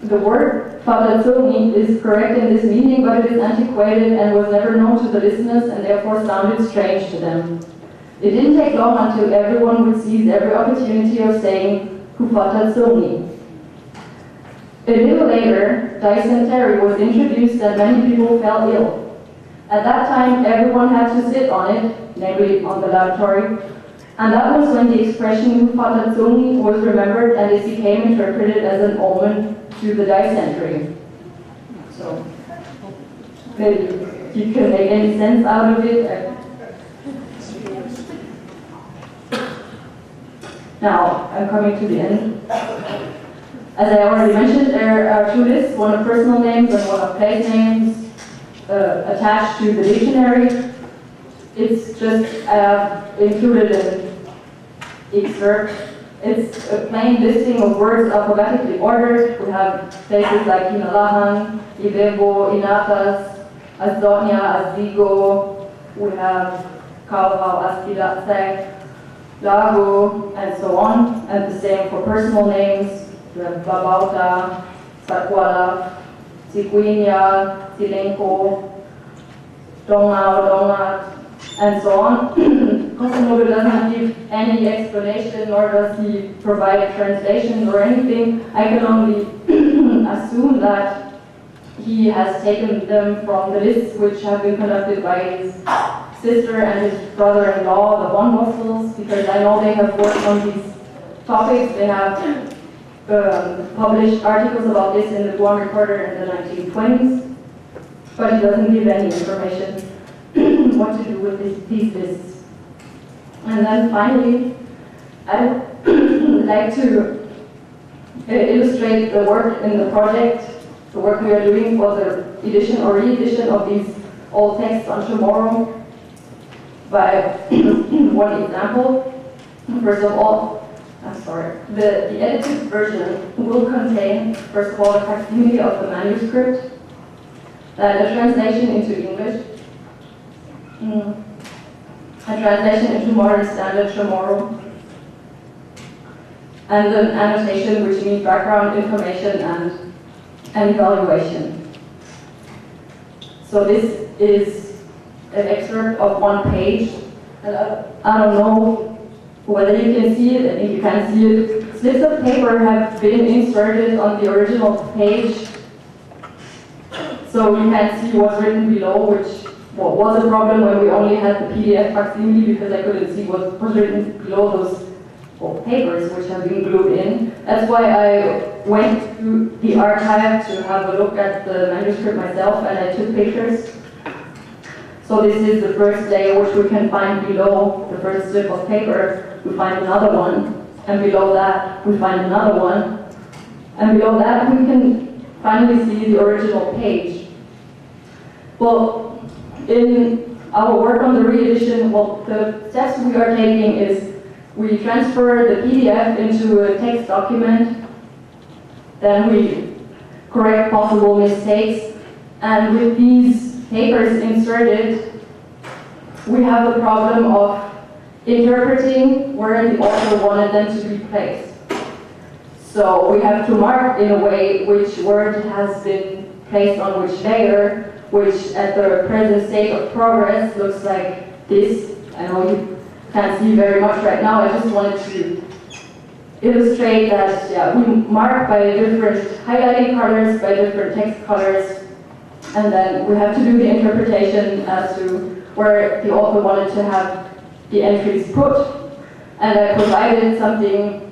[SPEAKER 3] The word fatazzoni is correct in this meaning, but it is antiquated and was never known to the listeners and therefore sounded strange to them. It didn't take long until everyone would seize every opportunity of saying fatazzoni. A little later, dysentery was introduced and many people fell ill. At that time, everyone had to sit on it, namely on the lavatory, and that was when the expression fatazzoni was remembered and it became interpreted as an omen to the dysentery. So, maybe you can make any sense out of it. Now, I'm coming to the end. As I already mentioned, there are two lists, one of personal names and one of place names, attached to the dictionary. It's just included an excerpt. It's a plain listing of words alphabetically ordered. We have places like Hinalahan, Ivevo, Inatas, Asdonia, Asdigo. We have Kauhau, Askidatsek, Lago, and so on. And the same for personal names. We have Babauta, Sakwala, Siguinia, Silenko, Dongao, Dongat, and so on. Costenoble doesn't give any explanation, nor does he provide translations or anything. I can only assume that he has taken them from the lists which have been conducted by his sister and his brother-in-law, the Von Bossels, because I know they have worked on these topics. They have published articles about this in the Guam Recorder in the 1920s, but he doesn't give any information what to do with these lists. And then finally, I would like to illustrate the work in the project, the work we are doing for the edition or re-edition of these old texts on Chamorro by one example. First of all, the edited version will contain, first of all, a facsimile of the manuscript, then a translation into English, a translation into modern standard Chamorro, and an annotation which means background information and an evaluation. So this is an excerpt of one page. And I don't know whether you can see it. I think you can see it. Slips of paper have been inserted on the original page, so you can see what's written below, which was a problem when we only had the PDF facsimile, because I couldn't see what was written below those or papers which have been glued in. That's why I went to the archive to have a look at the manuscript myself, and I took pictures. So this is the first layer which we can find below the first strip of paper. We find another one, and below that we find another one, and below that we can finally see the original page. Well, in our work on the re-edition, well, the steps we are taking is we transfer the PDF into a text document, then we correct possible mistakes, and with these papers inserted, we have the problem of interpreting where the author wanted them to be placed. So we have to mark in a way which word has been placed on which layer, which at the present state of progress looks like this. I know you can't see very much right now. I just wanted to illustrate that, yeah, we mark by different highlighting colors, by different text colors, and then we have to do the interpretation as to where the author wanted to have the entries put. And I provided something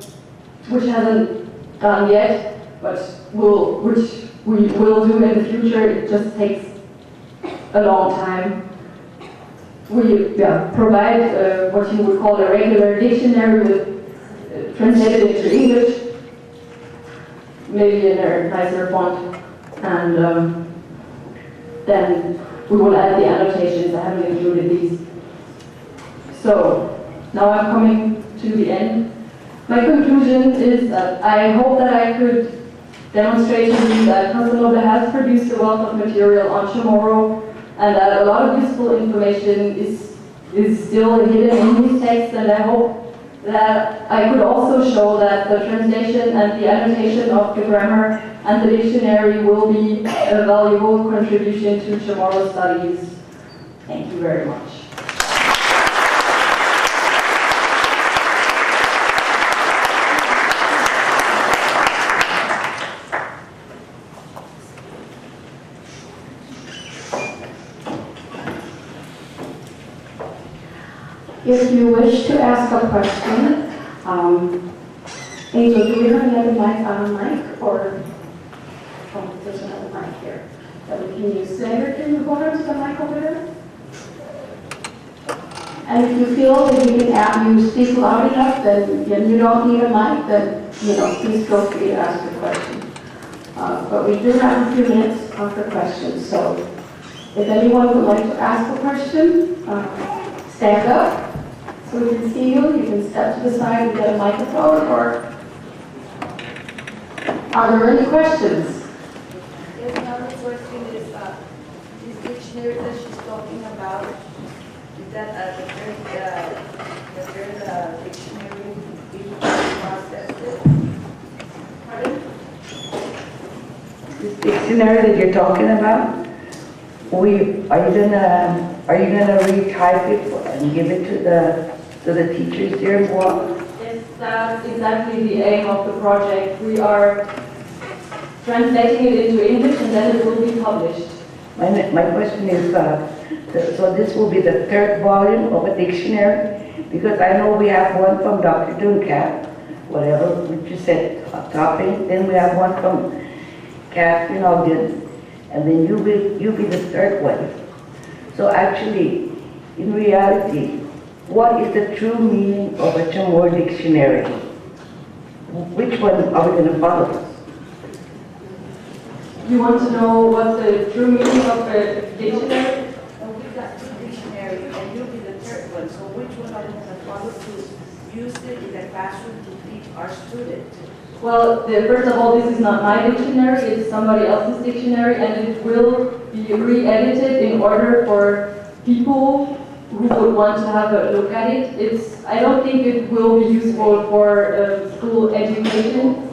[SPEAKER 3] which hasn't done yet, but which we will do in the future. It just takes a long time. We provide what you would call a regular dictionary with translated into English, maybe in a nicer font, and then we will add the annotations. I haven't included these. So now I'm coming to the end. My conclusion is that I hope that I could demonstrate to you that Costenoble has produced a wealth of material on Chamorro, and that a lot of useful information is still hidden in these texts, and I hope that I could also show that the translation and the annotation of the grammar and the dictionary will be a valuable contribution to Chamorro studies. Thank you very much.
[SPEAKER 1] If you wish to ask a question, Angel, do we have another mic or there's another mic here that we can use? Xander, can you go over to the mic over there? And if you feel that you speak loud enough, then you don't need a mic, then please feel free to ask your question. But we do have a few minutes for questions, so if anyone would like to ask a question, stand up so we can see you. You can step to the side and get a microphone, or are there any questions?
[SPEAKER 4] Yes, another question is, this dictionary that she's talking about, is that the third dictionary being processed? Pardon?
[SPEAKER 5] This dictionary that you're talking about, are you gonna retype it and give it to the teachers there?
[SPEAKER 3] Yes, that's exactly the aim of the project. We are translating it into English, and then it will be published.
[SPEAKER 5] My question is, so this will be the third volume of a dictionary? Because I know we have one from Dr. Duncan, whatever, which you said topping. Then we have one from Catherine Ogden, and then you'll be the third one. So actually, in reality, what is the true meaning of a Chamorro dictionary? Which one are we going to follow?
[SPEAKER 3] You want to know what the true meaning of a dictionary?
[SPEAKER 4] Well, we've got two dictionaries, and you'll be the third one. So which one are we going to follow to use it in the classroom to teach our students?
[SPEAKER 3] Well, first of all, this is not my dictionary, it's somebody else's dictionary, and it will be re-edited in order for people who would want to have a look at it. I don't think it will be useful for school education.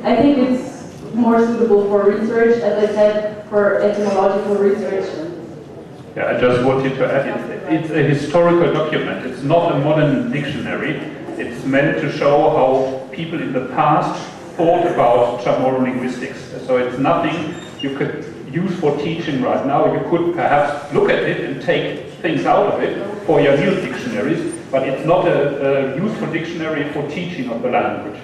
[SPEAKER 3] I think it's more suitable for research, as I said, for etymological research.
[SPEAKER 6] Yeah, I just wanted to add, it's a historical document. It's not a modern dictionary. It's meant to show how people in the past thought about Chamorro linguistics. So it's nothing you could use for teaching right now. You could perhaps look at it and take things out of it for your new dictionaries, but it's not a useful dictionary for teaching of the language.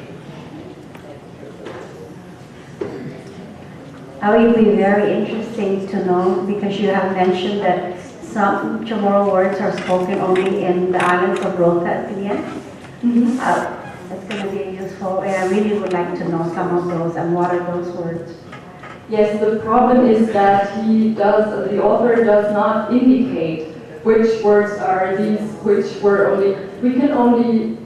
[SPEAKER 7] It would be very interesting to know, because you have mentioned that some Chamorro words are spoken only in the islands of Rota at the end. That's going to be useful, and I really would like to know some of those, and what are those words?
[SPEAKER 3] Yes, the problem is that the author does not indicate which words are these, which were only, we can only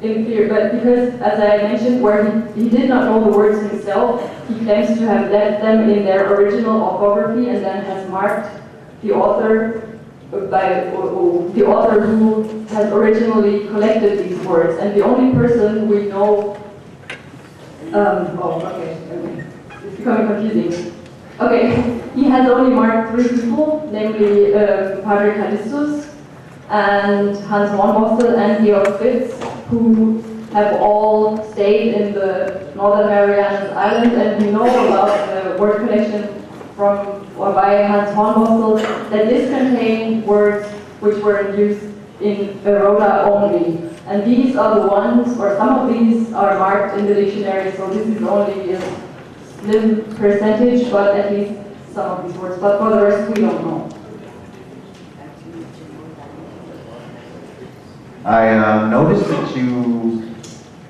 [SPEAKER 3] infer, but because, as I mentioned, where he did not know the words himself, he claims to have left them in their original orthography and then has marked the author by the author who has originally collected these words, and the only person we know. It's becoming confusing. Okay, he has only marked 3 people, namely Padre Callistus and Hans Hornbostel and Georg Fitz, who have all stayed in the Northern Marianas Islands, and we know about the word collection from or by Hans Hornbostel that this contained words which were in use in Rota only. And these are the ones, or some of these are marked in the dictionary, so this is only a slim percentage, but at least some of these words. But for the rest, we don't know.
[SPEAKER 8] I noticed that you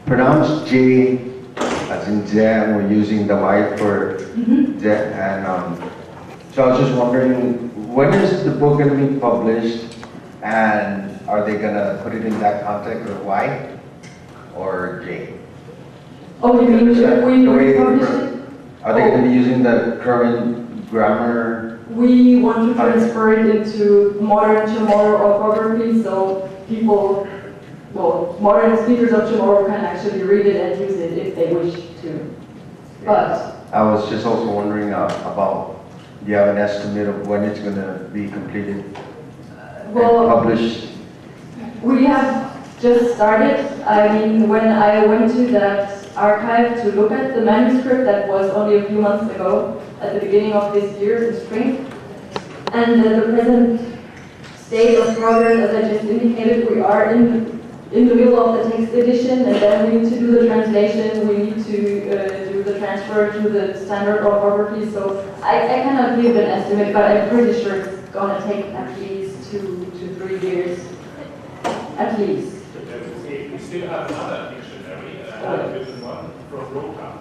[SPEAKER 8] pronounce J as in J, and we're using the Y for J, and so I was just wondering, when is the book going to be published, and are they going to put it in that context of Y or J?
[SPEAKER 3] Oh, you mean if we publish it?
[SPEAKER 8] Are they going to be using the current grammar?
[SPEAKER 3] We want to transfer it into modern Chamorro orthography, so people, well, modern speakers of Chamorro can actually read it and use it if they wish to. But
[SPEAKER 8] I was just also wondering about, do you have an estimate of when it's going to be completed and published?
[SPEAKER 3] We have just started. I mean, when I went to that archive to look at the manuscript, that was only a few months ago, at the beginning of this year in spring, and the present state of progress, as I just indicated, we are in the middle of the text edition, and then we need to do the translation, we need to do the transfer to the standard orthography, so I cannot give an estimate, but I'm pretty sure it's going to take at least 2 to 3 years, at least.
[SPEAKER 6] We still have another dictionary, another written one from Rota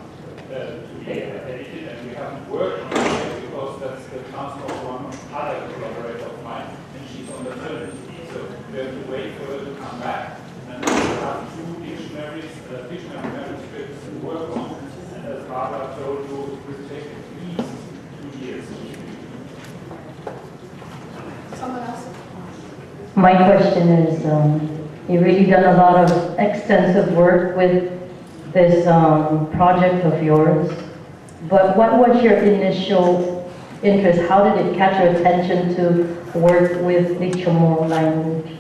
[SPEAKER 6] to be edited, and we haven't worked on it yet because that's the task of one other collaborator of mine, and she's on maternity leave, so we have to wait for her to come back. And we have 2 dictionary manuscripts to work on, and as Barbara told you, it will take at least 2 years.
[SPEAKER 4] Someone else?
[SPEAKER 9] My question is, you've really done a lot of extensive work with this project of yours, but what was your initial interest? How did it catch your attention to work with the Chamorro language?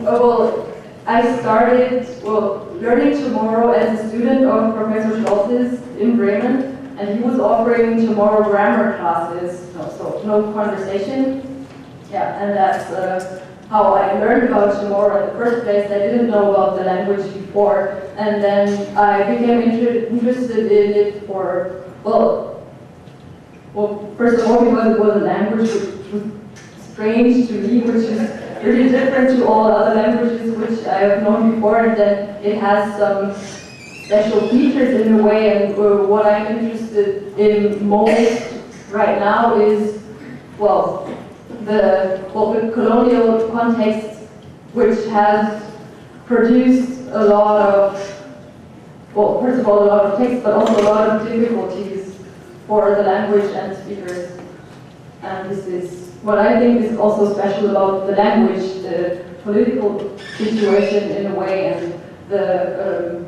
[SPEAKER 3] Well, I started learning Chamorro as a student of Professor Stolz's in Bremen, and he was offering Chamorro grammar classes, no conversation. Yeah, and that's how I learned about Chamorro in the first place. I didn't know about the language before, and then I became interested in it for, well, first of all, because it was a language which was strange to me, which is really different to all other languages which I have known before, and then it has some special features in a way, and what I'm interested in most right now is, the colonial context, which has produced a lot of, first of all, a lot of text, but also a lot of difficulties for the language and speakers. And this is what I think is also special about the language, the political situation in a way, and the,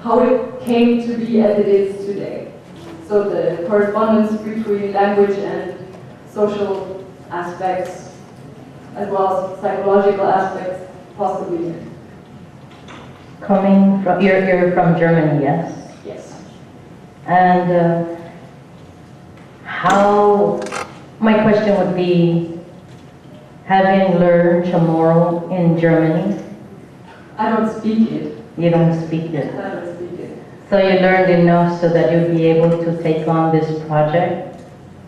[SPEAKER 3] how it came to be as it is today. So the correspondence between language and social aspects, as well as psychological aspects, possibly.
[SPEAKER 9] Coming from, you're from Germany, yes?
[SPEAKER 3] Yes.
[SPEAKER 9] And how, my question would be, having learned Chamorro in Germany?
[SPEAKER 3] I don't speak it.
[SPEAKER 9] You don't speak it.
[SPEAKER 3] I don't speak it.
[SPEAKER 9] So you learned enough so that you'll be able to take on this project?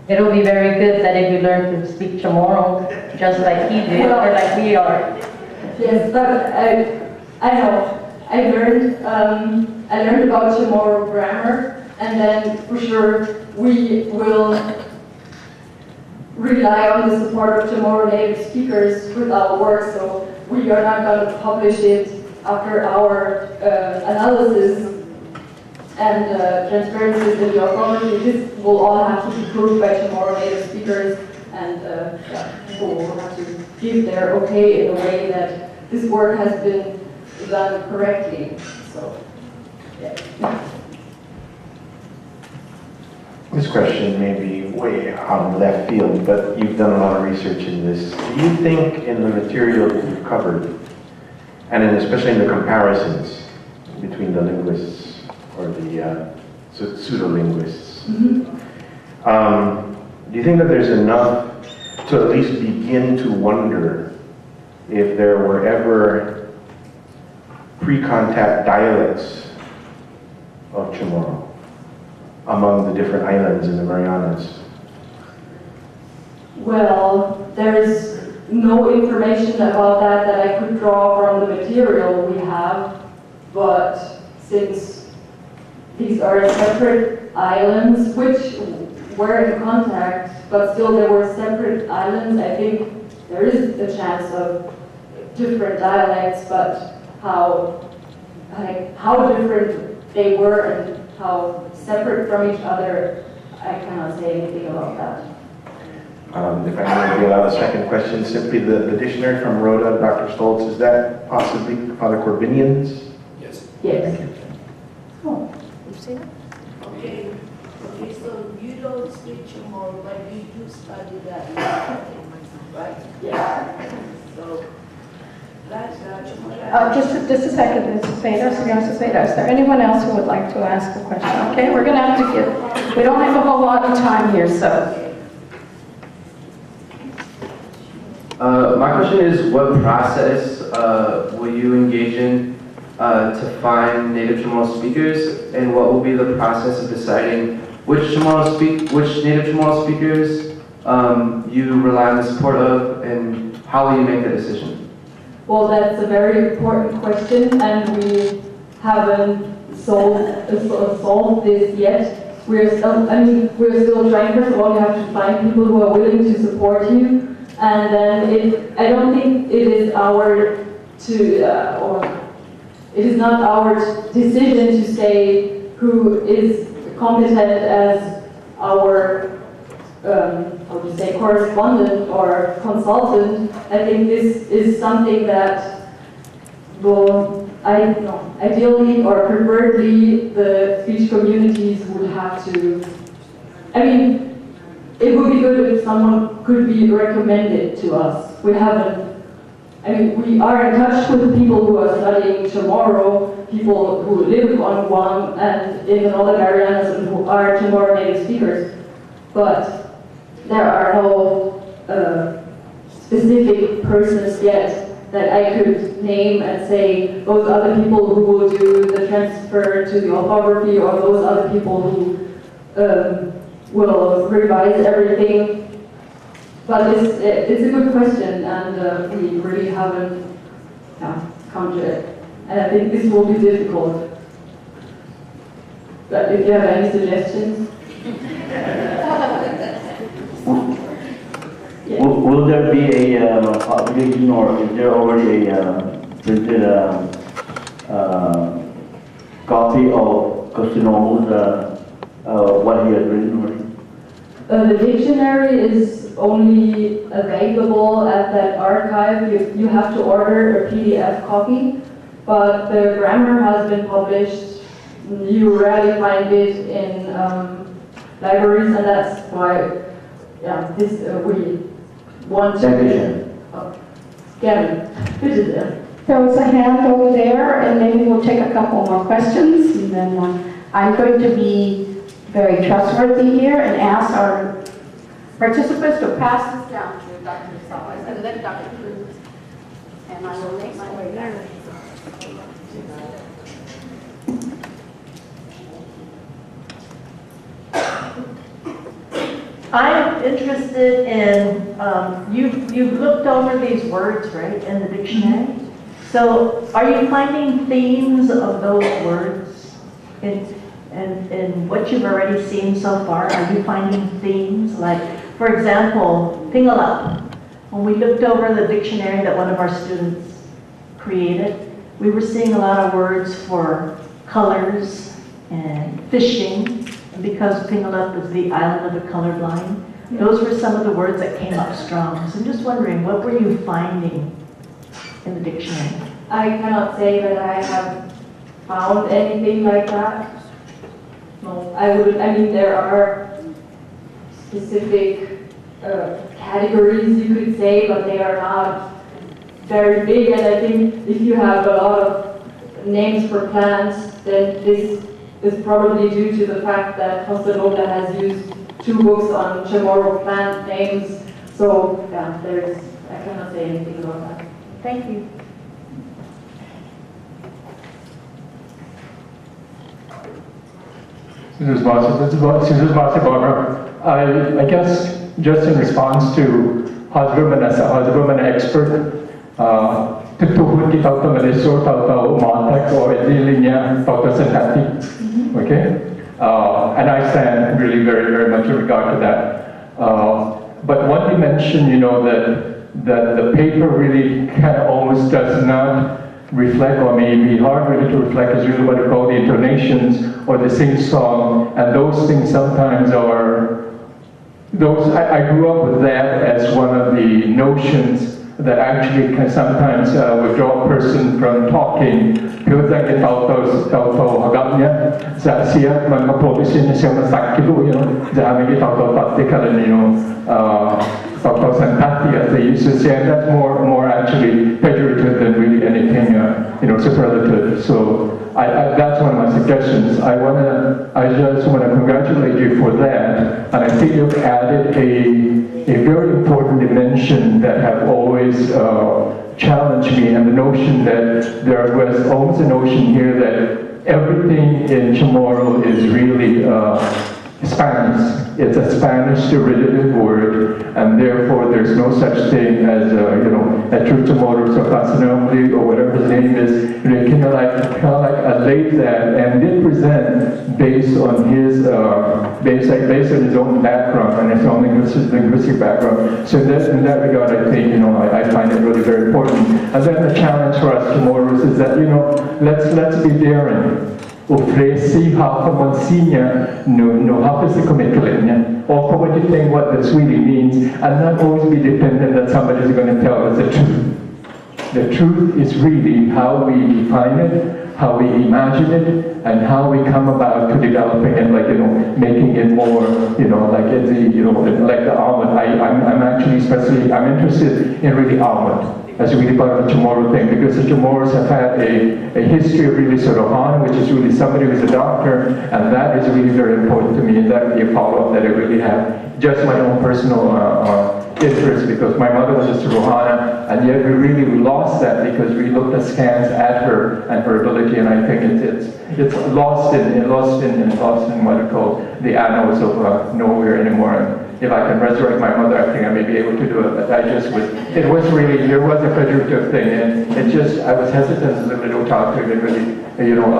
[SPEAKER 9] It'll be very good that if you learn to speak Chamorro, just like he did, or like we are.
[SPEAKER 3] Yes, but I know. I learned about Chamorro grammar, and then for sure we will rely on the support of Chamorro native speakers with our work. So we are not going to publish it after our analysis and transparencies in the authority. This will all have to be proved by Chamorro native speakers, and people will have to give their okay in a way that this work has been done correctly. So, yeah.
[SPEAKER 10] This question may be way out of left field, but you've done a lot of research in this. Do you think in the material that you've covered, and especially in the comparisons between the linguists or the pseudo-linguists, do you think that there's enough to at least begin to wonder if there were ever pre-contact dialects of Chamorro among the different islands in the Marianas?
[SPEAKER 3] Well, there's no information about that I could draw from the material we have, but since these are separate islands, which were in contact, but still there were separate islands, I think there is a chance of different dialects, but how different they were and how separate from each other, I cannot say anything about that.
[SPEAKER 10] If I may be allowed a second question, simply the dictionary from Rhoda, Dr. Stoltz, is that possibly Father Corbinian's?
[SPEAKER 3] Yes.
[SPEAKER 4] Oh, you've seen it? Okay, so you don't speak Chamorro, but you do study that, right?
[SPEAKER 3] Yeah.
[SPEAKER 4] So, that's
[SPEAKER 11] Just a second, Mrs. Vader, Is there anyone else who would like to ask a question? Okay, we're going to have to we don't have a whole lot of time here, so.
[SPEAKER 12] My question is, what process will you engage in to find native Chamorro speakers, and what will be the process of deciding which native Chamorro speakers you rely on the support of, and how will you make that decision?
[SPEAKER 3] Well, that's a very important question, and we haven't solved this yet. We're still trying. First of all, you have to find people who are willing to support you, and then I don't think it is it is not our decision to say who is competent as our correspondent or consultant. I think this is something that will, ideally or preferably the speech communities would have to, it would be good if someone could be recommended to us. We haven't, we are in touch with people who are studying Chamorro, people who live on Guam and in the Northern Marianas and who are Chamorro native speakers, but there are no specific persons yet that I could name and say those are the people who will do the transfer to the orthography, or those are the people who will revise everything. But it's a good question, and we really haven't come to it. And I think this will be difficult. But if you have any suggestions?
[SPEAKER 13] Yeah. Will there be a publication, or is there already a printed copy of Costenoble, what he has written?
[SPEAKER 3] The dictionary is only available at that archive. You have to order a PDF copy, but the grammar has been published. You rarely find it in libraries, and that's why we want to get it.
[SPEAKER 11] There was a hand over there, and maybe we'll take a couple more questions, and then I'm going to be very trustworthy here and ask our participants to pass this down to Dr. Salas and then Dr. Cruz. And I will make my way there.
[SPEAKER 9] I'm interested in, you've looked over these words, right, in the dictionary? So are you finding themes of those words in what you've already seen so far? Are you finding themes? Like, for example, pingalap. When we looked over the dictionary that one of our students created, we were seeing a lot of words for colors and fishing. And because Pingalap is the island of the colorblind, those were some of the words that came up strong. So I'm just wondering, what were you finding in the dictionary?
[SPEAKER 3] I cannot say that I have found anything like that. No, I mean, there are specific categories, you could say, but they are not very big. And I think if you have a lot of names for plants, then this is probably due to the fact that Costenoble has used 2 books on Chamorro plant names. So yeah, I cannot say anything about that.
[SPEAKER 9] Thank you.
[SPEAKER 14] This is Marcy Barbara. I guess just in response to husband expert, tutuhon kita utamalis tahu matek or edilinya tahu synthetic. Okay, and I stand really very much in regard to that. But one dimension, you know, that the paper really kind of almost does not reflect, or maybe hard really to reflect, is really what we call the intonations or the sing-song, and those things sometimes are those. I grew up with that as one of the notions that actually can sometimes withdraw a person from talking. Because I get tahu agaknya, siya magpaproduce niya siya masakilo, you know, dahil kita tahu particularly, you know, tahu sympathy as they used to say, and that's more actually pejorative than really anything, you know, superlative. So that's one of my suggestions. I just want to congratulate you for that, and I think you've added a very important dimension that have always challenged me, and the notion that there was almost a notion here that everything in Chamorro is really Spanish. It's a Spanish derivative word, and therefore there's no such thing as you know, a true Chamorro Sprache or whatever his name is. They kind of like allate that and did present based on his based on his own background and his own linguistic background. So in that regard, I think, you know, I find it really very important. And then the challenge for us Chamorros is that, you know, let's be daring. Ofreci half of monsinya no half is the commitment, or what you think what this really means, and not always be dependent that somebody is going to tell us the truth. The truth is really how we define it, how we imagine it, and how we come about to developing it, like, you know, making it more, you know, like the, you know, like the almond. I'm actually I'm interested in really almond as really part of the Chamorro thing, because the Chamorros have had a history of really sort of Hana, which is really somebody who's a doctor, and that is really very important to me, and that would be a follow-up that I really have. Just my own personal interest, because my mother was a Suruhana, and yet we lost that because we looked askance at her and her ability, and I think it's lost in what I call the annals of nowhere anymore. If I can resurrect my mother, I think I may be able to do it, but there was a pejorative thing, and I was hesitant a little bit to talk to him and really, you know,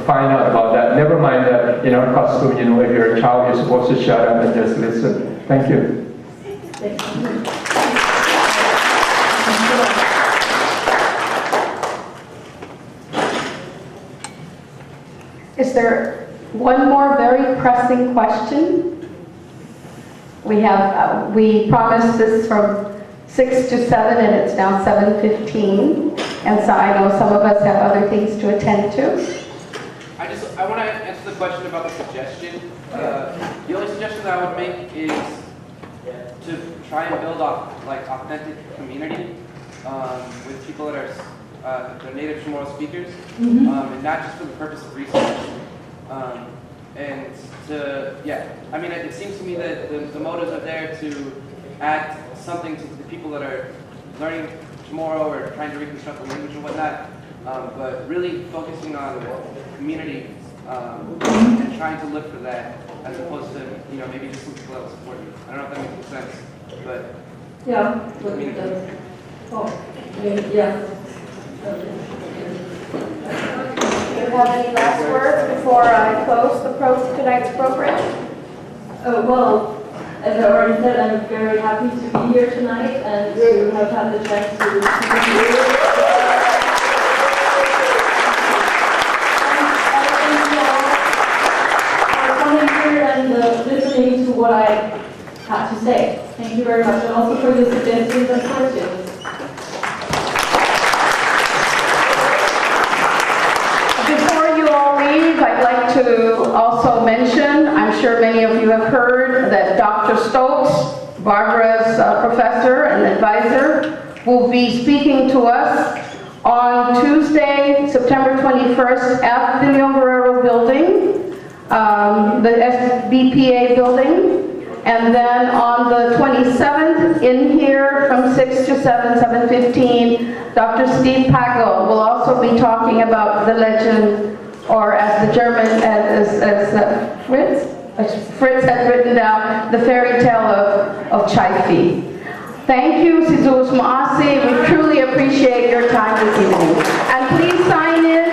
[SPEAKER 14] find out about that. Never mind that in our custom, you know, if you're a child, you're supposed to shut up and just listen. Thank you.
[SPEAKER 11] Is there one more very pressing question? We promised this from 6 to 7, and it's now 7:15, and so I know some of us have other things to attend to.
[SPEAKER 12] I want to answer the question about the suggestion. The only suggestion that I would make is to try and build up like authentic community with people that are native Chamorro speakers, and not just for the purpose of research. And I mean, it seems to me that the motives are there to add something to the people that are learning Chamorro or trying to reconstruct the language and whatnot, but really focusing on community and trying to look for that as opposed to, maybe just some people that will support you. I don't know if that makes sense, but
[SPEAKER 3] Yeah,
[SPEAKER 12] I mean,
[SPEAKER 3] yeah.
[SPEAKER 11] Do you have any last words before I close tonight's program?
[SPEAKER 3] Well, as I already said, I'm very happy to be here tonight and to have had the chance to speak to you. For coming here and listening to what I had to say. Thank you very much, and also for the suggestions and questions.
[SPEAKER 11] Before you all leave, I'd like to also mention, I'm sure many of you have heard that Dr. Stokes, Barbara's professor and advisor, will be speaking to us on Tuesday, September 21st at the Leon Guerrero building, the SBPA building. And then on the 27th, in here from 6 to 7:15, Dr. Steve Pagel will also be talking about the legend, or as the German, Fritz has written down, the fairy tale of Chaifi. Thank you, Sidus Maasi. We truly appreciate your time this evening. And please sign in